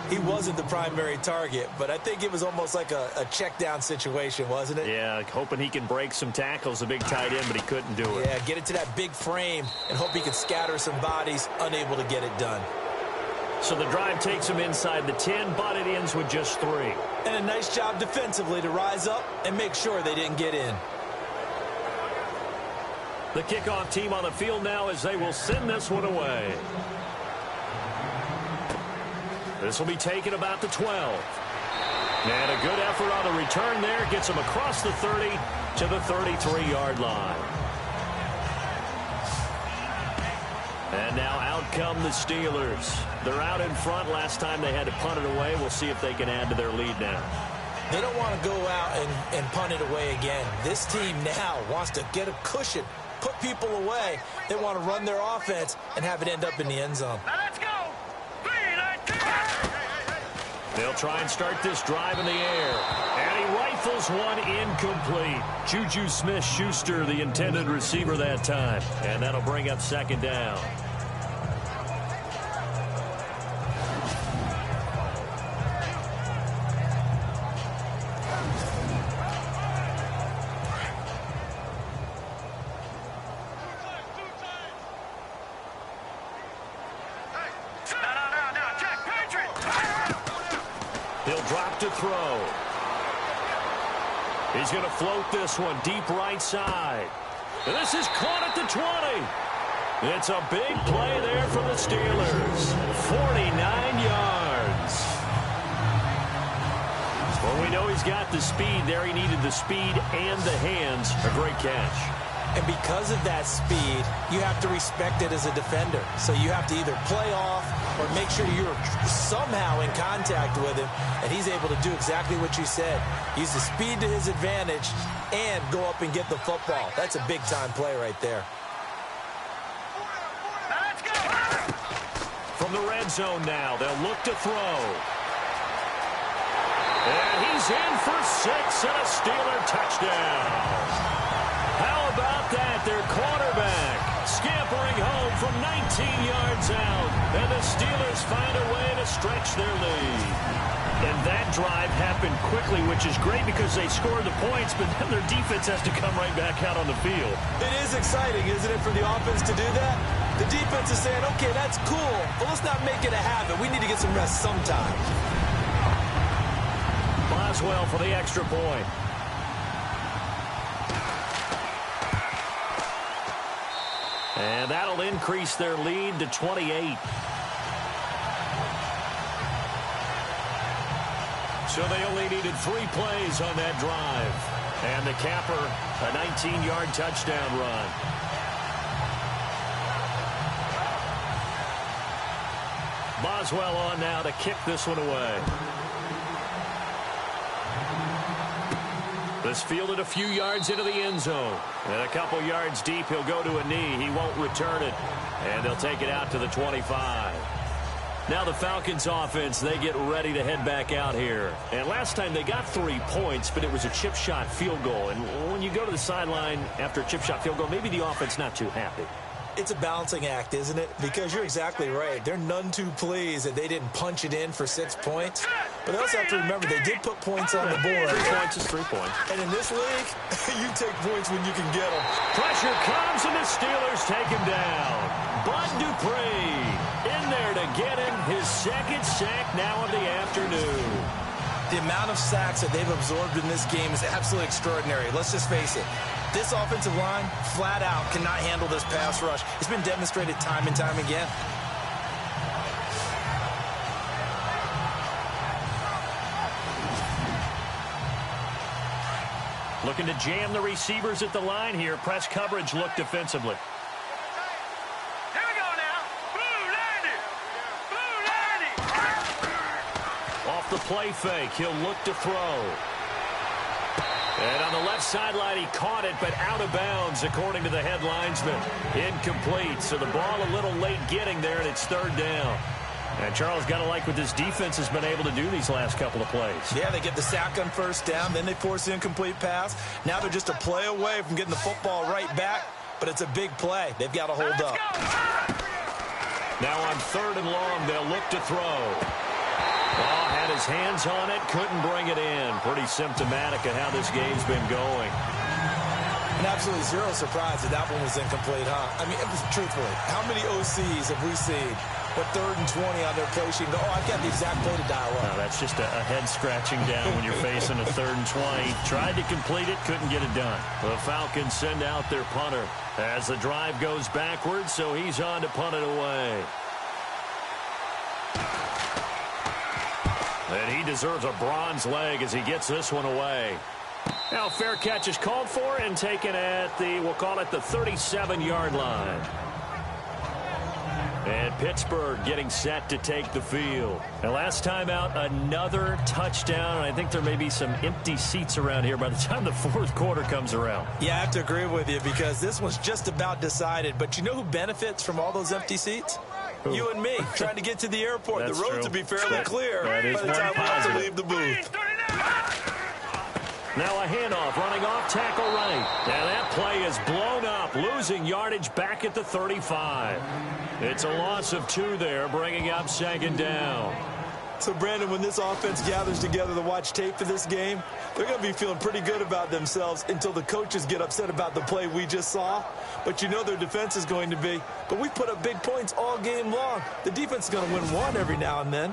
He wasn't the primary target, but I think it was almost like a check down situation, wasn't it? Yeah, hoping he can break some tackles, a big tight end, but he couldn't do it. Yeah, get it to that big frame and hope he can scatter some bodies, unable to get it done. So the drive takes him inside the 10, but it ends with just 3. And a nice job defensively to rise up and make sure they didn't get in. The kickoff team on the field now as they will send this one away. This will be taken about the 12. And a good effort on the return there. Gets him across the 30 to the 33-yard line. And now out come the Steelers. They're out in front. Last time they had to punt it away. We'll see if they can add to their lead now. They don't want to go out and punt it away again. This team now wants to get a cushion, put people away. They want to run their offense and have it end up in the end zone. Now let's go. They'll try and start this drive in the air. And he rifles one incomplete. Juju Smith-Schuster, the intended receiver that time. And that'll bring up 2nd down. to throw. He's going to float this one deep right side. And this is caught at the 20. It's a big play there for the Steelers. 49 yards. Well, we know he's got the speed there. He needed the speed and the hands. A great catch. And because of that speed, you have to respect it as a defender. So you have to either play off or make sure you're somehow in contact with him. And he's able to do exactly what you said. Use the speed to his advantage and go up and get the football. That's a big-time play right there. Let's go. From the red zone now, they'll look to throw. And he's in for 6 and a Steeler touchdown. How about that? Their quarterback scampering home from 19 yards out. And the Steelers find a way to stretch their lead. And that drive happened quickly, which is great because they scored the points, but then their defense has to come right back out on the field. It is exciting, isn't it, for the offense to do that? The defense is saying, okay, that's cool, but let's not make it a habit. We need to get some rest sometime. Boswell for the extra point. And that'll increase their lead to 28. So they only needed 3 plays on that drive. And the capper, a 19-yard touchdown run. Boswell on now to kick this one away. This fielded a few yards into the end zone. And a couple yards deep, he'll go to a knee. He won't return it. And they'll take it out to the 25. Now the Falcons offense, they get ready to head back out here. And last time they got 3 points, but it was a chip shot field goal. And when you go to the sideline after a chip shot field goal, maybe the offense not too happy. It's a balancing act, isn't it? Because you're exactly right. They're none too pleased that they didn't punch it in for 6 points. But they also have to remember they did put points on the board. 3 points is 3 points. And in this league, you take points when you can get them. Pressure comes and the Steelers take him down. Bud Dupree in there to get him his 2nd sack now of the afternoon. The amount of sacks that they've absorbed in this game is absolutely extraordinary. Let's just face it. This offensive line, flat out, cannot handle this pass rush. It's been demonstrated time and time again. Looking to jam the receivers at the line here. Press coverage look defensively. Here we go now. Blue 90. Blue 90. Off the play fake, he'll look to throw. And on the left sideline, he caught it, but out of bounds, according to the head linesman. Incomplete, so the ball a little late getting there, and it's 3rd down. And Charles, got to like what this defense has been able to do these last couple of plays. Yeah, they get the sack on 1st down, then they force the incomplete pass. Now they're just a play away from getting the football right back, but it's a big play. They've got to hold up. Now on 3rd and long, they'll look to throw. Oh, had his hands on it, couldn't bring it in. Pretty symptomatic of how this game's been going. And absolutely zero surprise that that one was incomplete, huh? I mean, truthfully, how many OCs have we seen with 3rd and 20 on their play sheet and go, oh, I've got the exact play to dial up? No, that's just a head scratching down when you're facing a 3rd and 20. Tried to complete it, couldn't get it done. The Falcons send out their punter as the drive goes backwards, so he's on to punt it away. And he deserves a bronze leg as he gets this one away. Now fair catch is called for and taken at the, we'll call it the 37-yard line. And Pittsburgh getting set to take the field. And last time out, another touchdown. And I think there may be some empty seats around here by the time the 4th quarter comes around. Yeah, I have to agree with you because this one's just about decided. But you know who benefits from all those empty seats? Who? You and me, trying to get to the airport. The roads will be fairly clear by the time we have to leave the booth. Now a handoff, running off tackle right. Now that play is blown up, losing yardage back at the 35. It's a loss of 2 there, bringing up 2nd down. So, Brandon, when this offense gathers together to watch tape for this game, they're going to be feeling pretty good about themselves until the coaches get upset about the play we just saw. But you know their defense is going to be. But we put up big points all game long. The defense is going to win one every now and then.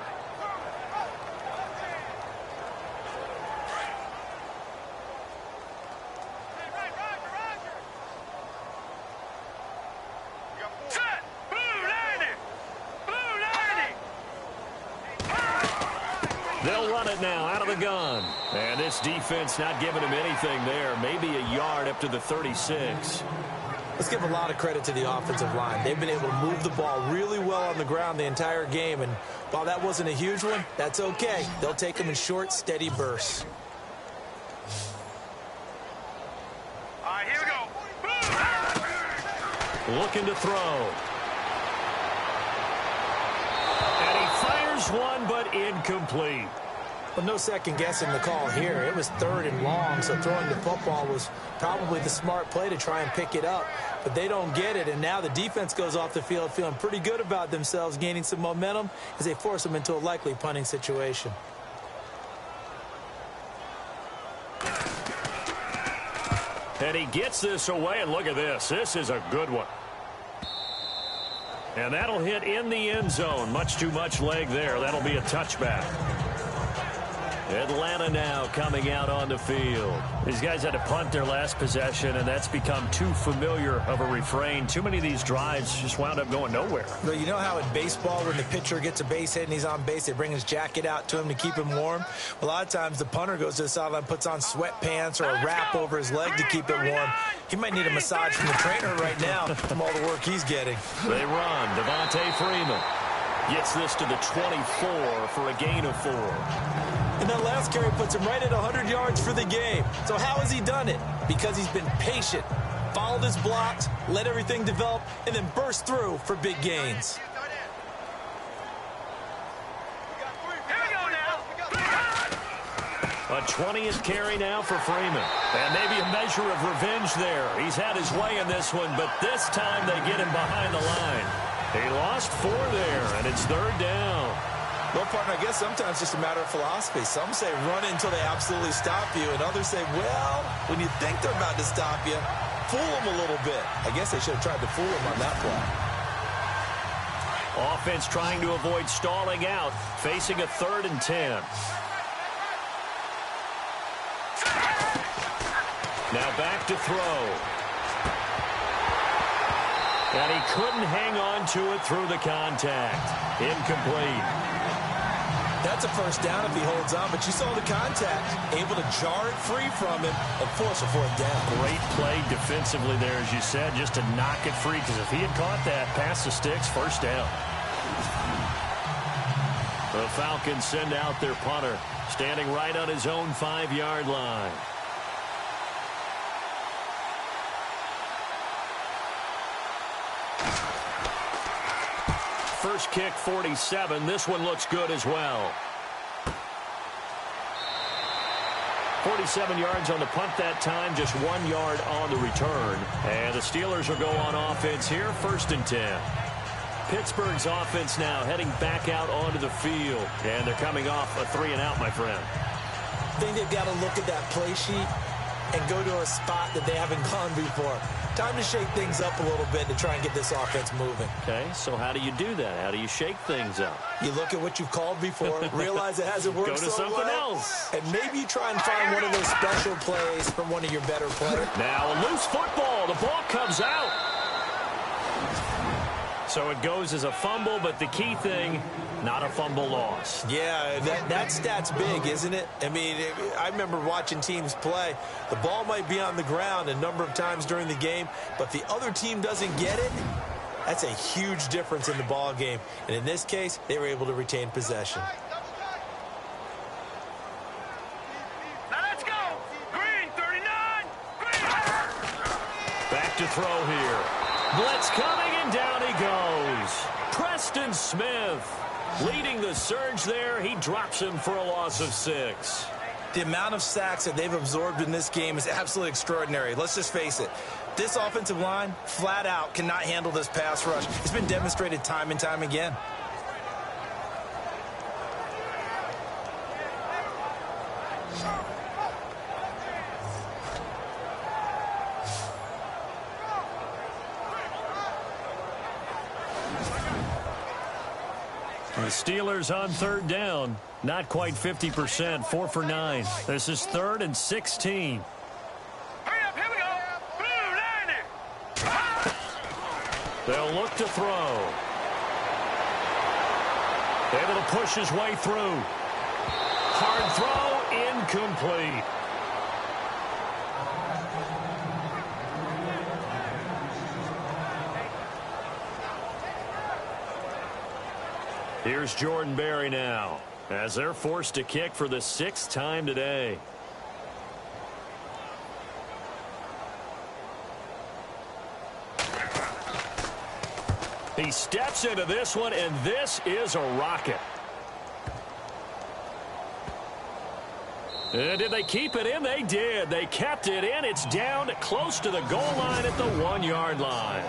it now out of the gun. And this defense not giving him anything there. Maybe a yard up to the 36. Let's give a lot of credit to the offensive line. They've been able to move the ball really well on the ground the entire game. And while that wasn't a huge one, that's okay. They'll take them in short, steady bursts. All right, here we go. Looking to throw. And he fires one, but incomplete. Well, no second guessing the call here. It was 3rd and long, so throwing the football was probably the smart play to try and pick it up. But they don't get it, and now the defense goes off the field feeling pretty good about themselves, gaining some momentum as they force them into a likely punting situation. And he gets this away, and look at this. This is a good one. And that'll hit in the end zone. Much too much leg there. That'll be a touchback. Atlanta now coming out on the field. These guys had to punt their last possession, and that's become too familiar of a refrain. Too many of these drives just wound up going nowhere. Well, you know how in baseball when the pitcher gets a base hit and he's on base, they bring his jacket out to him to keep him warm? A lot of times the punter goes to the sideline, puts on sweatpants or a wrap over his leg to keep it warm. He might need a massage from the trainer right now from all the work he's getting. They run. Devontae Freeman gets this to the 24 for a gain of 4. And that last carry puts him right at 100 yards for the game. So how has he done it? Because he's been patient, followed his blocks, let everything develop, and then burst through for big gains. Here we go now. A 20th carry now for Freeman. And maybe a measure of revenge there. He's had his way in this one, but this time they get him behind the line. He lost 4 there, and it's 3rd down. Well, partner, I guess sometimes it's just a matter of philosophy. Some say run until they absolutely stop you, and others say, well, when you think they're about to stop you, fool them a little bit. I guess they should have tried to fool him on that play. Offense trying to avoid stalling out, facing a 3rd and 10. Now back to throw. And he couldn't hang on to it through the contact. Incomplete. That's a first down if he holds on, but you saw the contact, able to jar it free from him and force a 4th down. Great play defensively there, as you said, just to knock it free, because if he had caught that, past the sticks, 1st down. The Falcons send out their punter, standing right on his own 5-yard line. First kick, 47. This one looks good as well. 47 yards on the punt that time, just 1 yard on the return. And the Steelers will go on offense here, 1st and 10. Pittsburgh's offense now heading back out onto the field. And they're coming off a 3-and-out, my friend. I think they've got to look at that play sheet and go to a spot that they haven't gone before. Time to shake things up a little bit to try and get this offense moving. Okay, so how do you do that? How do you shake things up? You look at what you've called before, realize it hasn't worked Go to so something well, else. and maybe you try and find one of those special plays from one of your better players. Now a loose football. The ball comes out. So it goes as a fumble, but the key thing, not a fumble loss. Yeah, that stat's big, isn't it? I mean, I remember watching teams play. The ball might be on the ground a number of times during the game, but the other team doesn't get it. That's a huge difference in the ball game. And in this case, they were able to retain possession. Now let's go. Green, 39. Green. Back to throw here. Blitz coming, and down he goes. Preston Smith leading the surge there. He drops him for a loss of 6. The amount of sacks that they've absorbed in this game is absolutely extraordinary. Let's just face it. This offensive line, flat out, cannot handle this pass rush. It's been demonstrated time and time again. The Steelers on 3rd down. Not quite 50%, 4 for 9. This is 3rd and 16. Hurry up, here we go. Blue, line it. They'll look to throw. Able to push his way through. Hard throw, incomplete. Here's Jordan Berry now, as they're forced to kick for the 6th time today. He steps into this one, and this is a rocket. Did they keep it in? They did. They kept it in. It's down close to the goal line at the 1-yard line.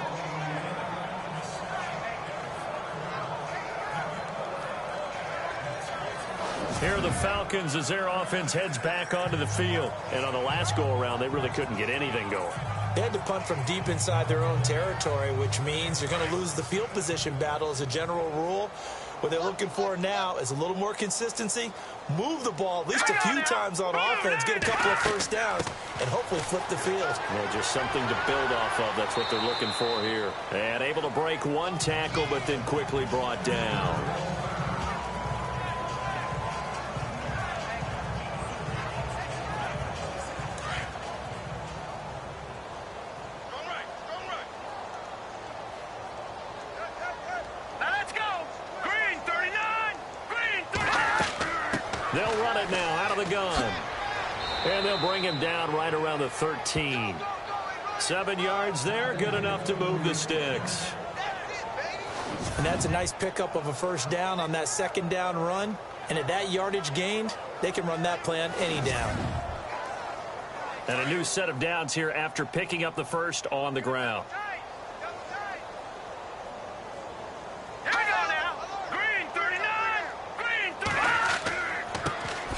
Here are the Falcons as their offense heads back onto the field. And on the last go-around, they really couldn't get anything going. They had to punt from deep inside their own territory, which means you're going to lose the field position battle as a general rule. What they're looking for now is a little more consistency, move the ball at least a few times on offense, get a couple of first downs, and hopefully flip the field. Well, just something to build off of. That's what they're looking for here. And able to break one tackle, but then quickly brought down. They'll run it now out of the gun. And they'll bring him down right around the 13. 7 yards there, good enough to move the sticks. And that's a nice pickup of a first down on that 2nd down run. And at that yardage gained, they can run that play on any down. And a new set of downs here after picking up the first on the ground.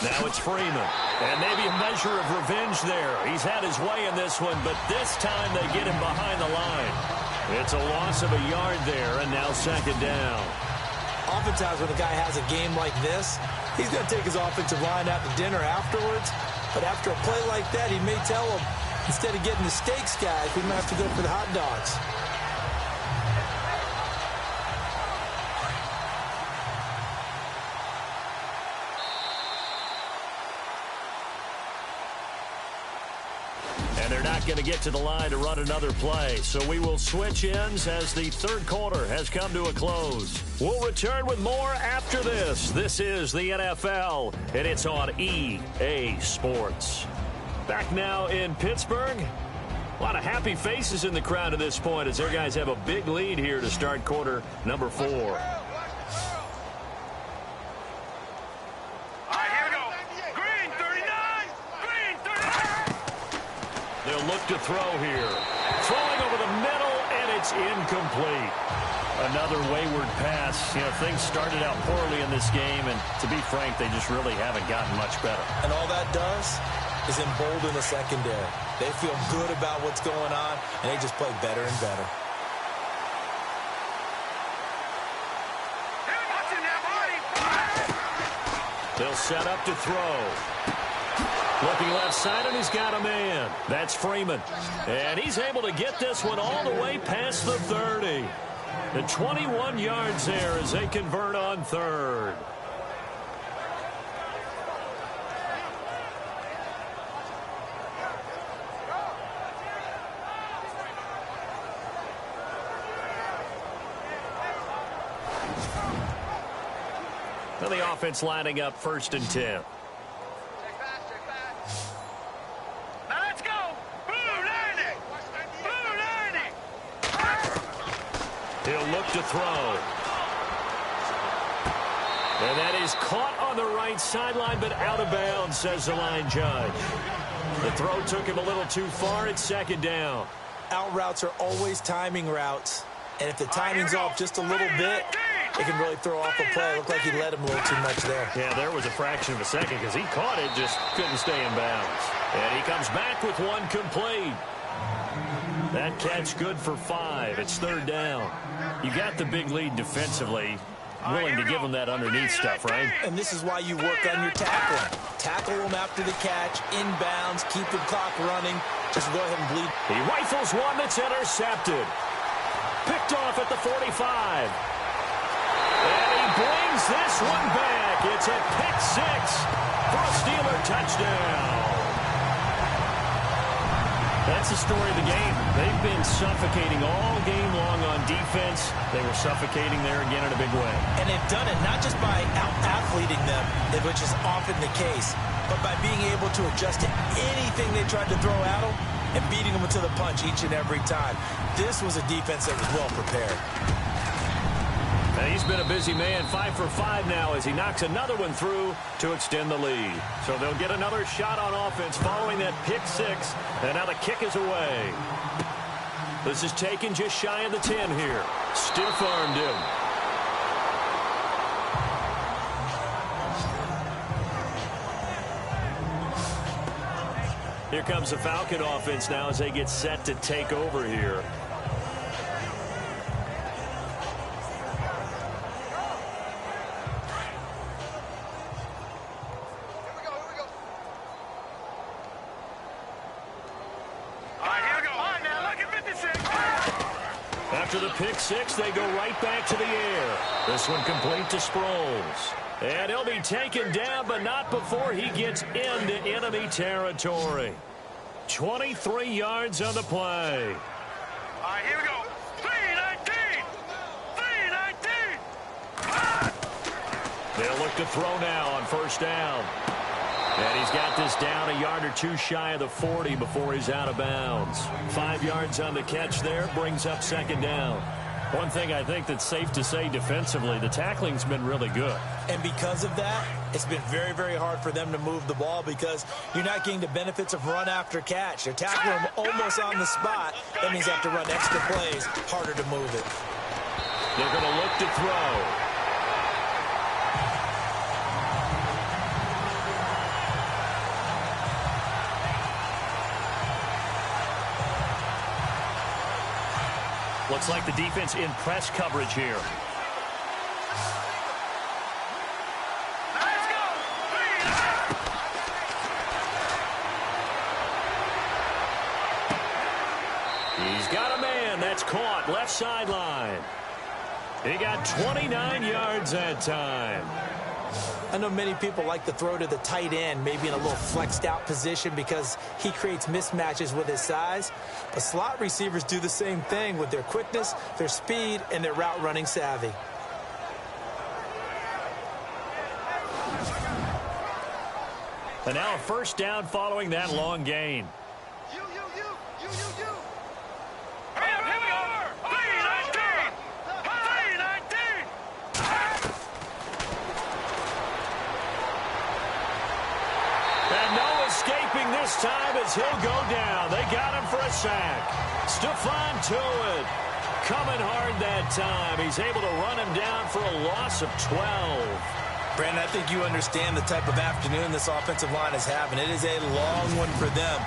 Now it's Freeman. And maybe a measure of revenge there. He's had his way in this one, but this time they get him behind the line. It's a loss of a yard there, and now 2nd down. Oftentimes when a guy has a game like this, he's going to take his offensive line out to dinner afterwards. But after a play like that, he may tell them, instead of getting the steaks, guys, we might have to go for the hot dogs. They're not going to get to the line to run another play, so we will switch ends as the 3rd quarter has come to a close. We'll return with more after this. This is the NFL, and it's on EA Sports. Back now in Pittsburgh. A lot of happy faces in the crowd at this point as their guys have a big lead here to start quarter number 4. They'll look to throw here. Throwing over the middle, and it's incomplete. Another wayward pass. You know, things started out poorly in this game, and to be frank, they just really haven't gotten much better. And all that does is embolden the secondary. They feel good about what's going on, and they just play better and better. They'll set up to throw. Looking left side, and he's got a man. That's Freeman. And he's able to get this one all the way past the 30. The 21 yards there as they convert on 3rd. Now the offense lining up 1st and 10. He'll look to throw. And that is caught on the right sideline, but out of bounds, says the line judge. The throw took him a little too far. It's 2nd down. Out routes are always timing routes. And if the timing's off just a little bit, it can really throw off a play. It looked like he led him a little too much there. Yeah, there was a fraction of a second because he caught it, just couldn't stay in bounds. And he comes back with one complete. That catch good for 5. It's 3rd down. You got the big lead defensively. Willing to give them that underneath stuff, right? And this is why you work on your tackling. Tackle them after the catch, inbounds, keep the clock running. Just go ahead and bleed. He rifles one that's intercepted. Picked off at the 45. And he brings this one back. It's a pick six for a Steeler touchdown. That's the story of the game. They've been suffocating all game long on defense. They were suffocating there again in a big way. And they've done it not just by out-athleting them, which is often the case, but by being able to adjust to anything they tried to throw at them and beating them to the punch each and every time. This was a defense that was well prepared. And he's been a busy man, 5 for 5 now as he knocks another one through to extend the lead. So they'll get another shot on offense following that pick six. And now the kick is away. This is taken just shy of the 10 here. Stiff-armed him. Here comes the Falcon offense now as they get set to take over here. After the pick six, they go right back to the air. This one complete to Sproles. And he'll be taken down, but not before he gets into enemy territory. 23 yards on the play. All right, here we go. 319! 319! They'll look to throw now on first down. And he's got this down a yard or two shy of the 40 before he's out of bounds. 5 yards on the catch there, brings up second down. One thing I think that's safe to say defensively, the tackling's been really good. And because of that, it's been very, very hard for them to move the ball because you're not getting the benefits of run after catch. They're tackling them almost on the spot. That means they have to run extra plays, harder to move it. They're going to look to throw. Looks like the defense in press coverage here. Let's go! He's got a man. That's caught. Left sideline. He got 29 yards that time. I know many people like to throw to the tight end, maybe in a little flexed out position because he creates mismatches with his size. But slot receivers do the same thing with their quickness, their speed, and their route running savvy. And now a first down following that long gain. You. Hurry up, here we go! 319! 319! And no escaping this time as he'll go down. They got him for a sack. Stephon Tuitt coming hard that time. He's able to run him down for a loss of 12. Brandon, I think you understand the type of afternoon this offensive line is having. It is a long one for them.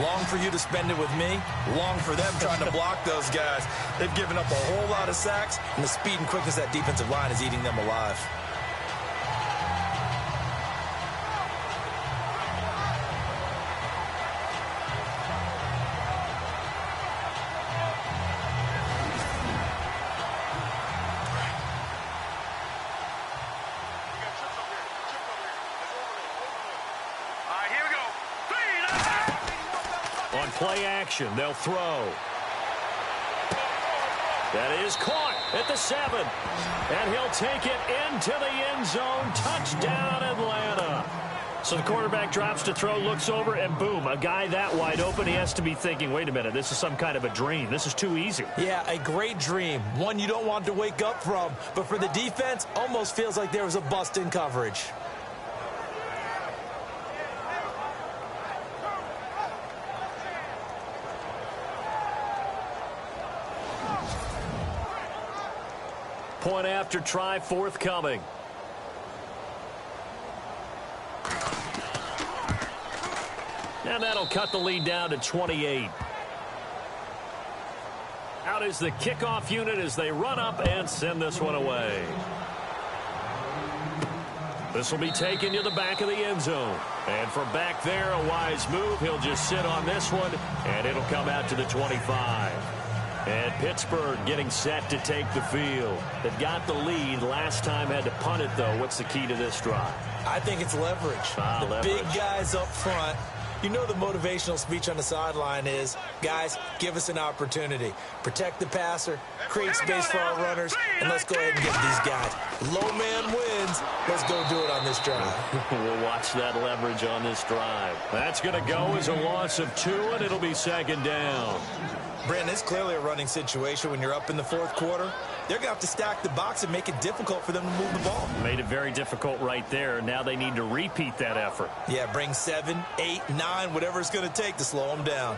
Long for you to spend it with me. Long for them trying to block those guys. They've given up a whole lot of sacks, and the speed and quickness of that defensive line is eating them alive. Play action. They'll throw. That is caught at the 7. And he'll take it into the end zone. Touchdown, Atlanta. So the quarterback drops to throw, looks over, and boom, a guy that wide open, he has to be thinking, wait a minute, this is some kind of a dream. This is too easy. Yeah, a great dream. One you don't want to wake up from. But for the defense, almost feels like there was a bust in coverage. Point after try forthcoming. And that'll cut the lead down to 28. Out is the kickoff unit as they run up and send this one away. This will be taken to the back of the end zone. And from back there, a wise move. He'll just sit on this one, and it'll come out to the 25. And Pittsburgh getting set to take the field. They've got the lead. Last time had to punt it, though. What's the key to this drive? I think it's leverage. The big guys up front. You know the motivational speech on the sideline is, guys, give us an opportunity. Protect the passer, create space for our runners, and let's go ahead and get these guys. Low man wins. Let's go do it on this drive. We'll watch that leverage on this drive. That's going to go as a loss of 2, and it'll be second down. Brandon, it's clearly a running situation when you're up in the fourth quarter. They're going to have to stack the box and make it difficult for them to move the ball. Made it very difficult right there. Now they need to repeat that effort. Yeah, bring 7, 8, 9, whatever it's going to take to slow them down.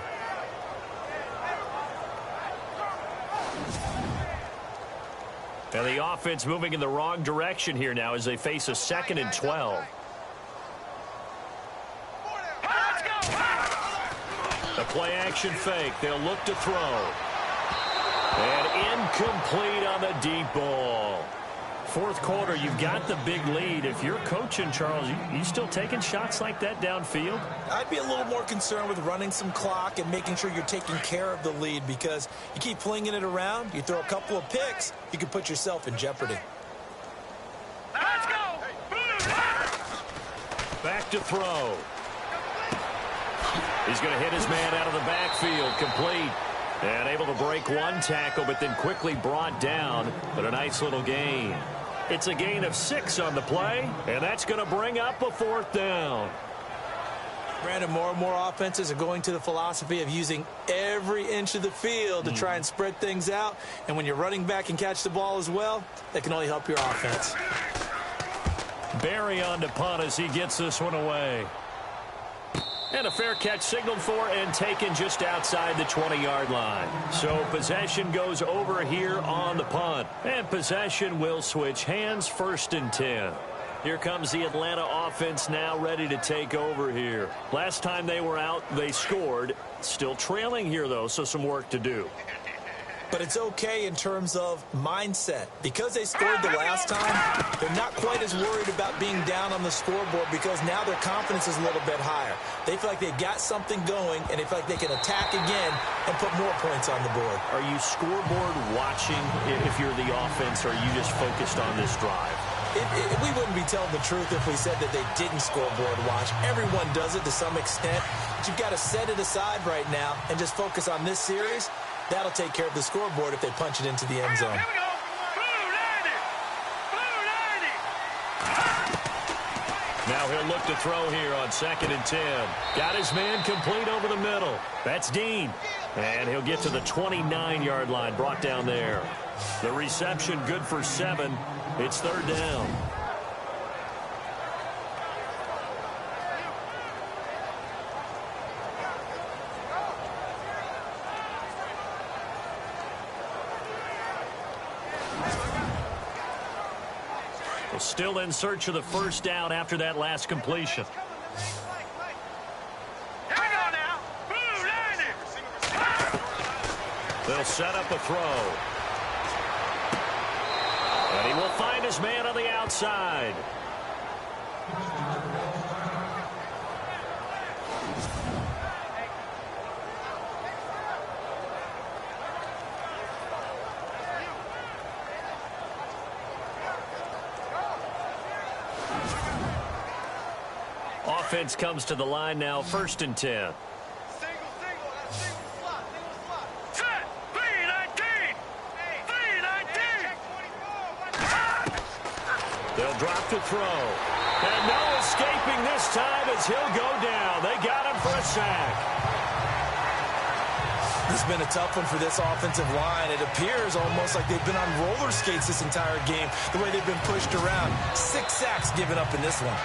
Now the offense moving in the wrong direction here now as they face a 2nd and 12. The play action fake. They'll look to throw. And incomplete on the deep ball. Fourth quarter, you've got the big lead. If you're coaching, Charles, you still taking shots like that downfield? I'd be a little more concerned with running some clock and making sure you're taking care of the lead, because you keep flinging it around, you throw a couple of picks, you can put yourself in jeopardy. Let's go! Back to throw. He's going to hit his man out of the backfield, complete. And able to break one tackle, but then quickly brought down. But a nice little gain. It's a gain of 6 on the play, and that's going to bring up a 4th down. Brandon, more and more offenses are going to the philosophy of using every inch of the field to try and spread things out. And when you're running back and catch the ball as well, that can only help your offense. Barry on to punt as he gets this one away. And a fair catch signaled for and taken just outside the 20-yard line. So possession goes over here on the punt. And possession will switch hands, 1st and 10. Here comes the Atlanta offense now ready to take over here. Last time they were out, they scored. Still trailing here, though, so some work to do. But it's okay in terms of mindset. Because they scored the last time, they're not quite as worried about being down on the scoreboard, because now their confidence is a little bit higher. They feel like they've got something going, and they feel like they can attack again and put more points on the board. Are you scoreboard watching if you're the offense, or are you just focused on this drive? We wouldn't be telling the truth if we said that they didn't scoreboard watch. Everyone does it to some extent. But you've got to set it aside right now and just focus on this series. That'll take care of the scoreboard if they punch it into the end zone. Here we go. Blue 90. Blue 90. Now he'll look to throw here on 2nd and 10. Got his man complete over the middle. That's Dean. And he'll get to the 29-yard line, brought down there. The reception good for 7. It's 3rd down. Still in search of the 1st down after that last completion. Here we go now. Blue 90. They'll set up a throw. And he will find his man on the outside. Offense comes to the line now, 1st and 10. Set. 319. 319. They'll drop to throw. And no escaping this time as he'll go down. They got him for a sack. It's been a tough one for this offensive line. It appears almost like they've been on roller skates this entire game, the way they've been pushed around. 6 sacks given up in this one.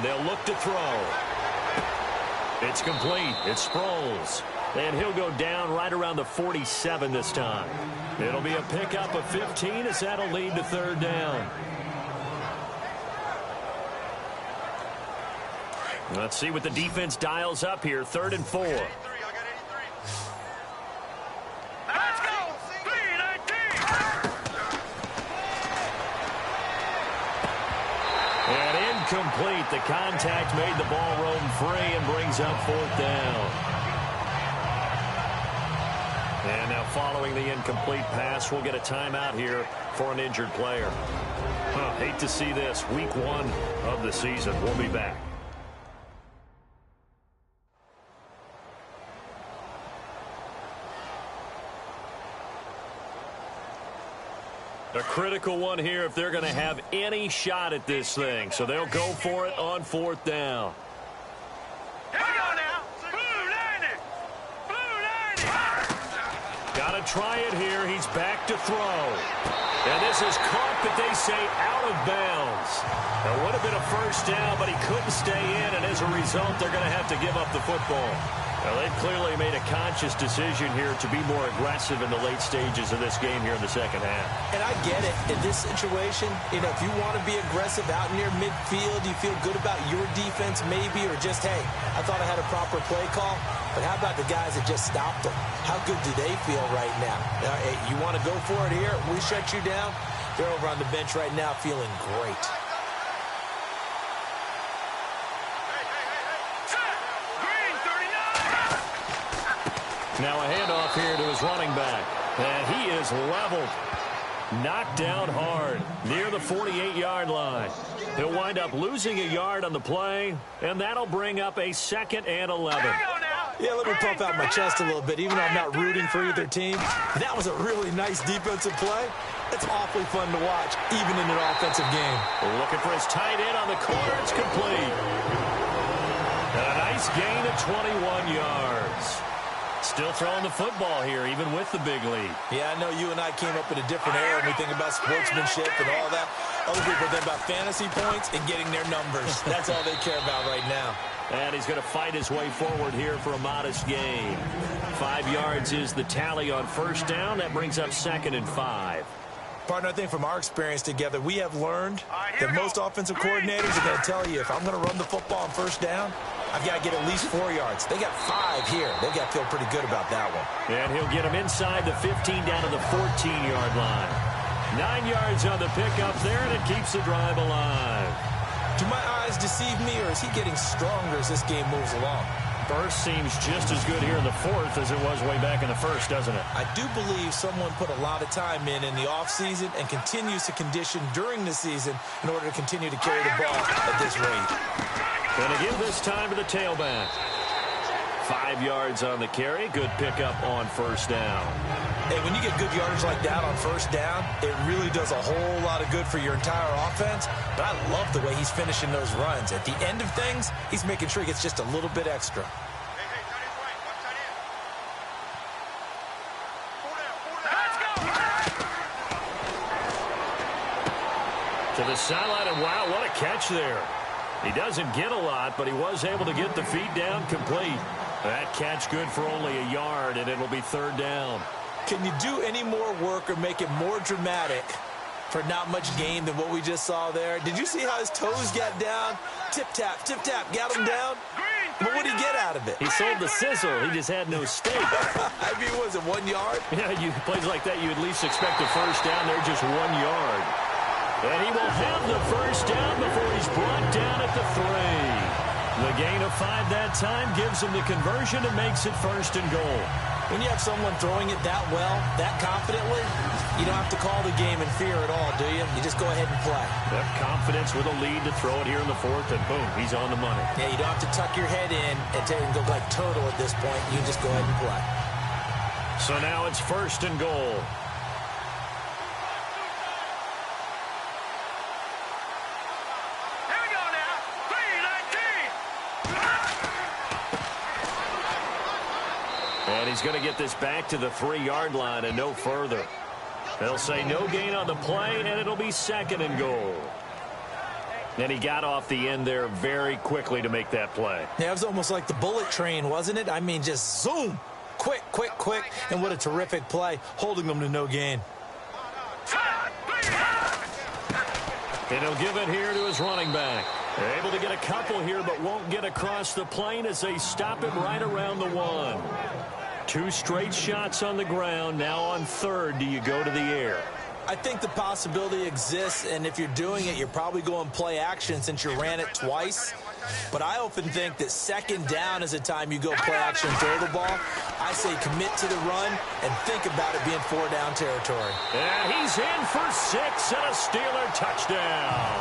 They'll look to throw. It's complete. It's Sproles. And he'll go down right around the 47 this time. It'll be a pickup of 15 as that'll lead to 3rd down. Let's see what the defense dials up here. 3rd and 4. Let's go. 3-19. And incomplete. The contact made the ball roam free and brings up 4th down. And now following the incomplete pass, we'll get a timeout here for an injured player. Hate to see this. Week 1 of the season. We'll be back. A critical one here if they're going to have any shot at this thing. So they'll go for it on 4th down. Here we go now. Blue 90. Blue 90. Got to try it here. He's back to throw. And this is caught, but they say out of bounds. It would have been a 1st down, but he couldn't stay in, and as a result, they're going to have to give up the football. Well, they've clearly made a conscious decision here to be more aggressive in the late stages of this game here in the 2nd half. And I get it. In this situation, if you want to be aggressive out near midfield, you feel good about your defense maybe, or just, hey, I thought I had a proper play call. But how about the guys that just stopped them? How good do they feel right now? Hey, you want to go for it here? We shut you down. They're over on the bench right now feeling great. Now a handoff here to his running back. And he is leveled. Knocked down hard near the 48-yard line. He'll wind up losing a yard on the play, and that'll bring up a 2nd and 11. Yeah, let me pump out my chest a little bit, even though I'm not rooting for either team. That was a really nice defensive play. It's awfully fun to watch, even in an offensive game. Looking for his tight end on the corner. It's complete. And a nice gain of 21 yards. Still throwing the football here, even with the big lead. Yeah, I know you and I came up in a different era when we think about sportsmanship and all that. Other people think about fantasy points and getting their numbers. That's all they care about right now. And he's going to fight his way forward here for a modest gain. 5 yards is the tally on 1st down. That brings up 2nd and 5. Partner, I think from our experience together, we have learned that most offensive coordinators are going to tell you, if I'm going to run the football on 1st down, I've got to get at least 4 yards. They got 5 here. They've got to feel pretty good about that one. And he'll get him inside the 15 down to the 14-yard line. 9 yards on the pickup there, and it keeps the drive alive. Do my eyes deceive me, or is he getting stronger as this game moves along? First seems just as good here in the 4th as it was way back in the 1st, doesn't it? I do believe someone put a lot of time in the offseason and continues to condition during the season in order to continue to carry the ball at this rate. Going to give this time to the tailback. 5 yards on the carry. Good pickup on 1st down. Hey, when you get good yardage like that on 1st down, it really does a whole lot of good for your entire offense. But I love the way he's finishing those runs. At the end of things, he's making sure he gets just a little bit extra. To the sideline, and wow, what a catch there. He doesn't get a lot, but he was able to get the feet down complete. That catch good for only a yard, and it'll be 3rd down. Can you do any more work or make it more dramatic for not much gain than what we just saw there? Did you see how his toes got down? Tip-tap, got him down. But what did he get out of it? He sold the sizzle. He just had no steak. I mean, was it 1 yard? Yeah, plays like that, you at least expect a 1st down. They're just 1 yard. And he will have the 1st down before he's brought down at the 3. The gain of 5 that time gives him the conversion and makes it 1st and goal. When you have someone throwing it that well, that confidently, you don't have to call the game in fear at all, do you? You just go ahead and play. Yep, confidence with a lead to throw it here in the 4th, and boom, he's on the money. Yeah, you don't have to tuck your head in and go like turtle at this point. You just go ahead and play. So now it's 1st and goal. And he's going to get this back to the 3-yard line and no further. They'll say no gain on the play, and it'll be 2nd and goal. And he got off the end there very quickly to make that play. Yeah, it was almost like the bullet train, wasn't it? I mean, just zoom. Quick. And what a terrific play, holding them to no gain. And he'll give it here to his running back. They're able to get a couple here, but won't get across the plane as they stop it right around the 1. 2 straight shots on the ground. Now on 3rd, do you go to the air? I think the possibility exists, and if you're doing it, you're probably going play action since you ran it twice. But I often think that 2nd down is the time you go play action and throw the ball. I say commit to the run and think about it being 4-down territory. And he's in for 6 and a Steeler touchdown.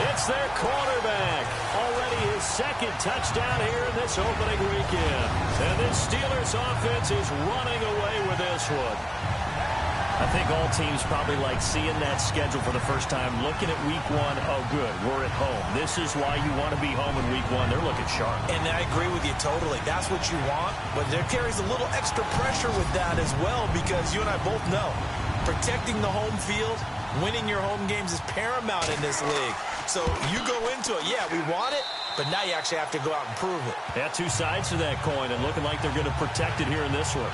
It's their quarterback. Already his 2nd touchdown here in this opening weekend. And this Steelers offense is running away with this one. I think all teams probably like seeing that schedule for the first time, looking at week 1. Oh, good, we're at home. This is why you want to be home in week 1. They're looking sharp. And I agree with you totally. That's what you want. But there carries a little extra pressure with that as well, because you and I both know protecting the home field, winning your home games is paramount in this league. So you go into it, yeah, we want it, but now you actually have to go out and prove it. Yeah, 2 sides to that coin, and looking like they're going to protect it here in this one.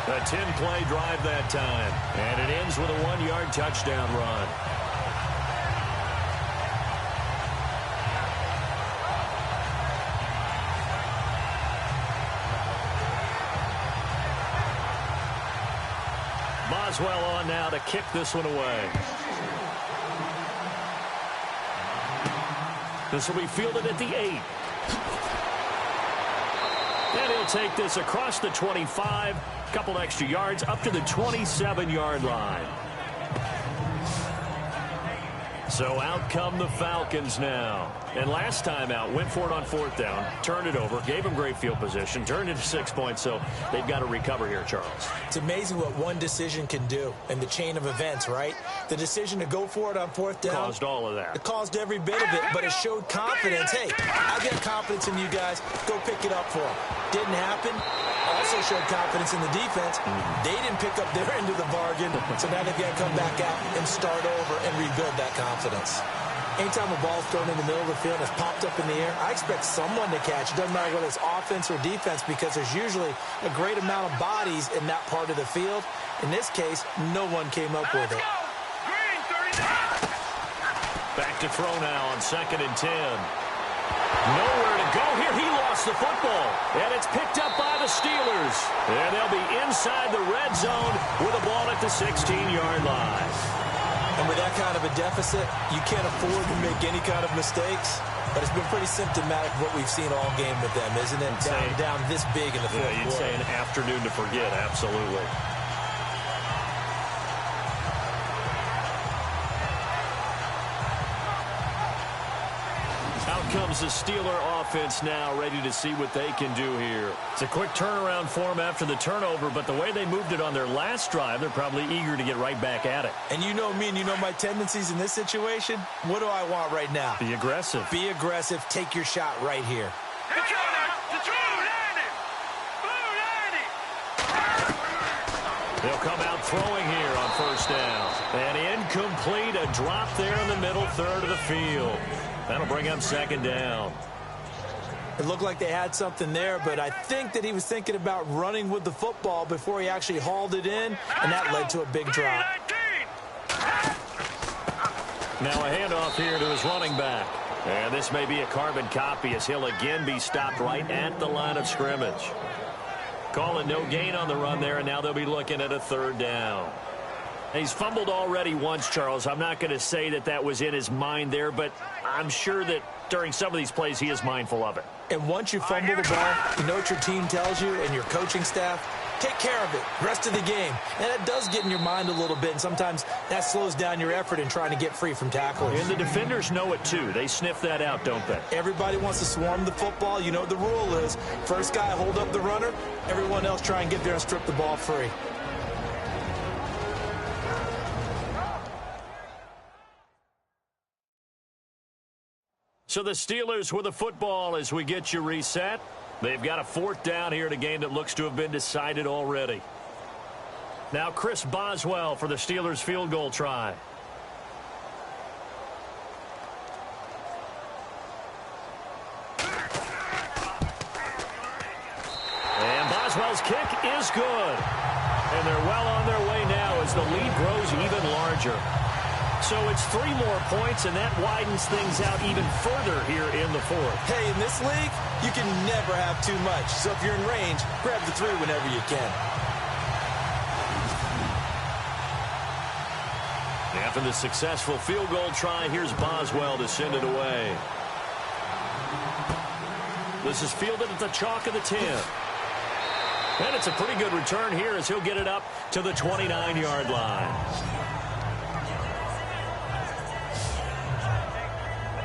A 10-play drive that time, and it ends with a 1-yard touchdown run. Boswell on now to kick this one away. This will be fielded at the 8. And he'll take this across the 25, couple extra yards, up to the 27-yard line. So out come the Falcons now. And last time out, went for it on 4th down, turned it over, gave them great field position, turned it to 6 points, so they've got to recover here, Charles. It's amazing what one decision can do in the chain of events, right? The decision to go for it on 4th down. Caused all of that. It caused every bit of it, but it showed confidence. Hey, I got confidence in you guys. Go pick it up for them. Didn't happen. Also showed confidence in the defense. They didn't pick up their end of the bargain, so now they've got to come back out and start over and rebuild that confidence. Anytime a ball's thrown in the middle of the field and it's popped up in the air, I expect someone to catch. It doesn't matter whether it's offense or defense, because there's usually a great amount of bodies in that part of the field. In this case, no one came up with it. Back to throw now on 2nd and 10. Nowhere to go here. He lost the football. And it's picked up by the Steelers. And they'll be inside the red zone with a ball at the 16-yard line. And with that kind of a deficit, you can't afford to make any kind of mistakes. But it's been pretty symptomatic of what we've seen all game with them, isn't it? Down this big in the fourth quarter. You'd say an afternoon to forget, absolutely. Out comes the Steeler offense now, ready to see what they can do here. It's a quick turnaround for them after the turnover, but the way they moved it on their last drive, they're probably eager to get right back at it. And you know me, and you know my tendencies in this situation. What do I want right now? Be aggressive. Be aggressive. Take your shot right here. They'll come out throwing here on 1st down. And incomplete, a drop there in the middle third of the field. That'll bring up 2nd down. It looked like they had something there, but I think that he was thinking about running with the football before he actually hauled it in, and that led to a big drop. Now a handoff here to his running back. And this may be a carbon copy as he'll again be stopped right at the line of scrimmage. Calling no gain on the run there, and now they'll be looking at a 3rd down. He's fumbled already once, Charles. I'm not going to say that that was in his mind there, but I'm sure that during some of these plays he is mindful of it. And once you fumble the ball, you know what your team tells you and your coaching staff? Take care of it, rest of the game. And it does get in your mind a little bit, and sometimes that slows down your effort in trying to get free from tacklers. And the defenders know it too. They sniff that out, don't they? Everybody wants to swarm the football. You know what the rule is. First guy hold up the runner, everyone else try and get there and strip the ball free. So the Steelers with the football as we get you reset. They've got a 4th down here in a game that looks to have been decided already. Now Khris Boswell for the Steelers field goal try. And Boswell's kick is good. And they're well on their way now as the lead grows even larger. So it's 3 more points, and that widens things out even further here in the 4th. Hey, in this league, you can never have too much. So if you're in range, grab the 3 whenever you can. After the successful field goal try, here's Boswell to send it away. This is fielded at the chalk of the 10. And it's a pretty good return here as he'll get it up to the 29-yard line.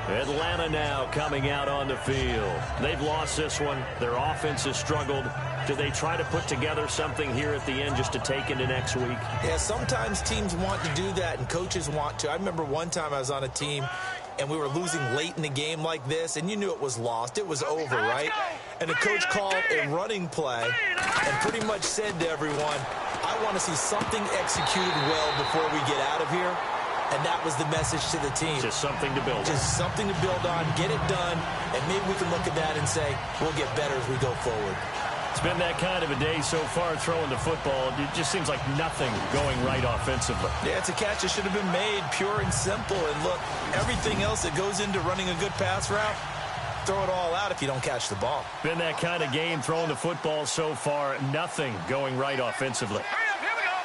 Atlanta now coming out on the field. They've lost this one. Their offense has struggled. Do they try to put together something here at the end just to take into next week? Yeah, sometimes teams want to do that and coaches want to. I remember one time I was on a team and we were losing late in the game like this, and you knew it was lost. It was over, right? And the coach called a running play and pretty much said to everyone, I want to see something executed well before we get out of here. And that was the message to the team. Just something to build on. Just something to build on, get it done, and maybe we can look at that and say, we'll get better as we go forward. It's been that kind of a day so far throwing the football. It just seems like nothing going right offensively. Yeah, it's a catch that should have been made, pure and simple. And look, everything else that goes into running a good pass route, throw it all out if you don't catch the ball. Been that kind of game throwing the football so far. Nothing going right offensively. Here we go.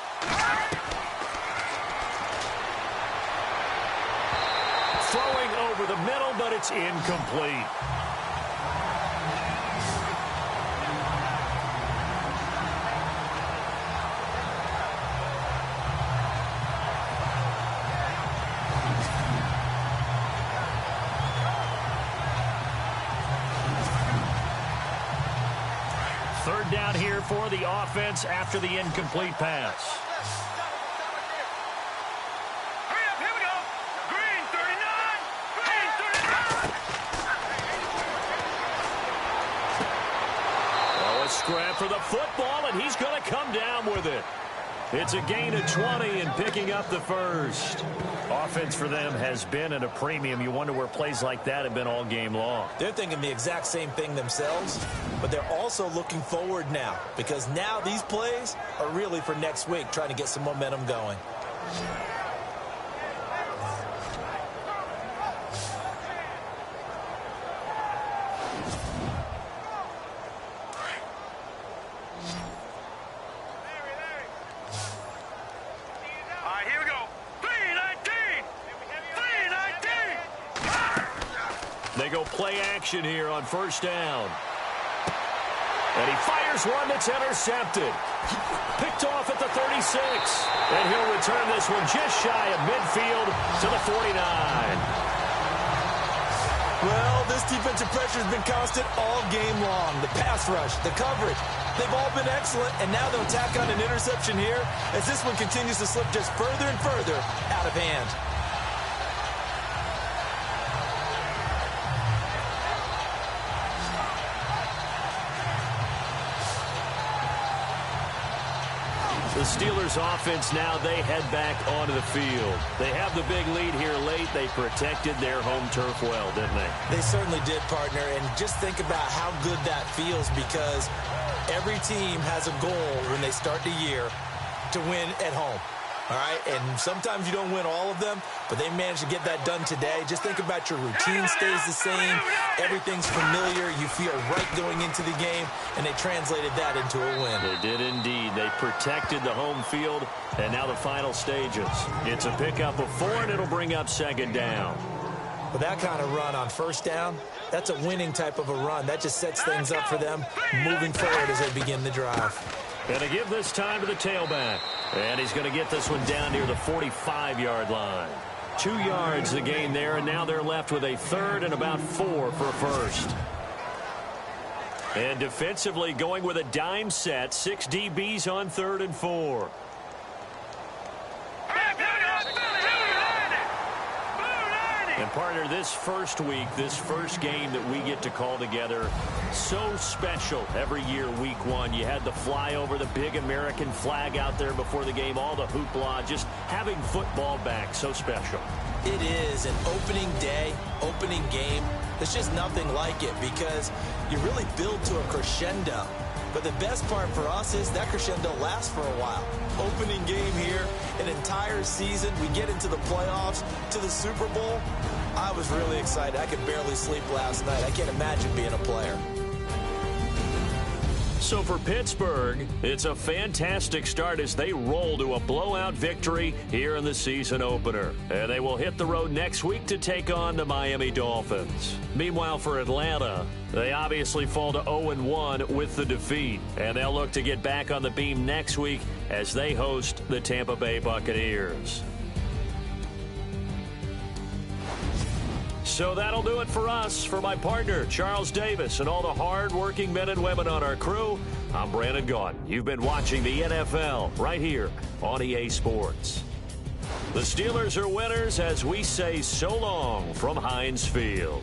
Throwing over the middle, but it's incomplete. Third down here for the offense after the incomplete pass. Hurry up, here we go. Green 39. Green 39. Oh, a scrap for the football, and he's going to come down with it. It's a gain of 20 and picking up the first. Offense for them has been at a premium. You wonder where plays like that have been all game long. They're thinking the exact same thing themselves, but they're also looking forward now because now these plays are really for next week, trying to get some momentum going. They go play action here on first down. And he fires one that's intercepted. Picked off at the 36. And he'll return this one just shy of midfield to the 49. Well, this defensive pressure has been constant all game long. The pass rush, the coverage, they've all been excellent. And now they'll tack on an interception here as this one continues to slip just further and further out of hand. The Steelers offense now, they head back onto the field. They have the big lead here late. They protected their home turf well, didn't they? They certainly did, partner. And just think about how good that feels because every team has a goal when they start the year to win at home. All right, and sometimes you don't win all of them, but they managed to get that done today. Just think about your routine stays the same. Everything's familiar. You feel right going into the game, and they translated that into a win. They did indeed. They protected the home field, and now the final stages. It's a pickup of 4, and it'll bring up second down. With that kind of run on first down, that's a winning type of a run. That just sets things up for them moving forward as they begin the drive. And to give this time to the tailback. And he's going to get this one down near the 45-yard line. 2 yards the gain there, and now they're left with a third and about 4 for a first. And defensively going with a dime set. 6 DBs on 3rd and 4. And partner, this first week, this first game that we get to call together, so special every year, week 1. You had the flyover, the big American flag out there before the game, all the hoopla, just having football back, so special. It is an opening day, opening game. There's just nothing like it because you really build to a crescendo. But the best part for us is that crescendo lasts for a while. Opening game here, an entire season, we get into the playoffs, to the Super Bowl. I was really excited. I could barely sleep last night. I can't imagine being a player. So for Pittsburgh, it's a fantastic start as they roll to a blowout victory here in the season opener. And they will hit the road next week to take on the Miami Dolphins. Meanwhile, for Atlanta, they obviously fall to 0-1 with the defeat. And they'll look to get back on the beam next week as they host the Tampa Bay Buccaneers. So that'll do it for us. For my partner, Charles Davis, and all the hard-working men and women on our crew, I'm Brandon Gaudin. You've been watching the NFL right here on EA Sports. The Steelers are winners as we say so long from Heinz Field.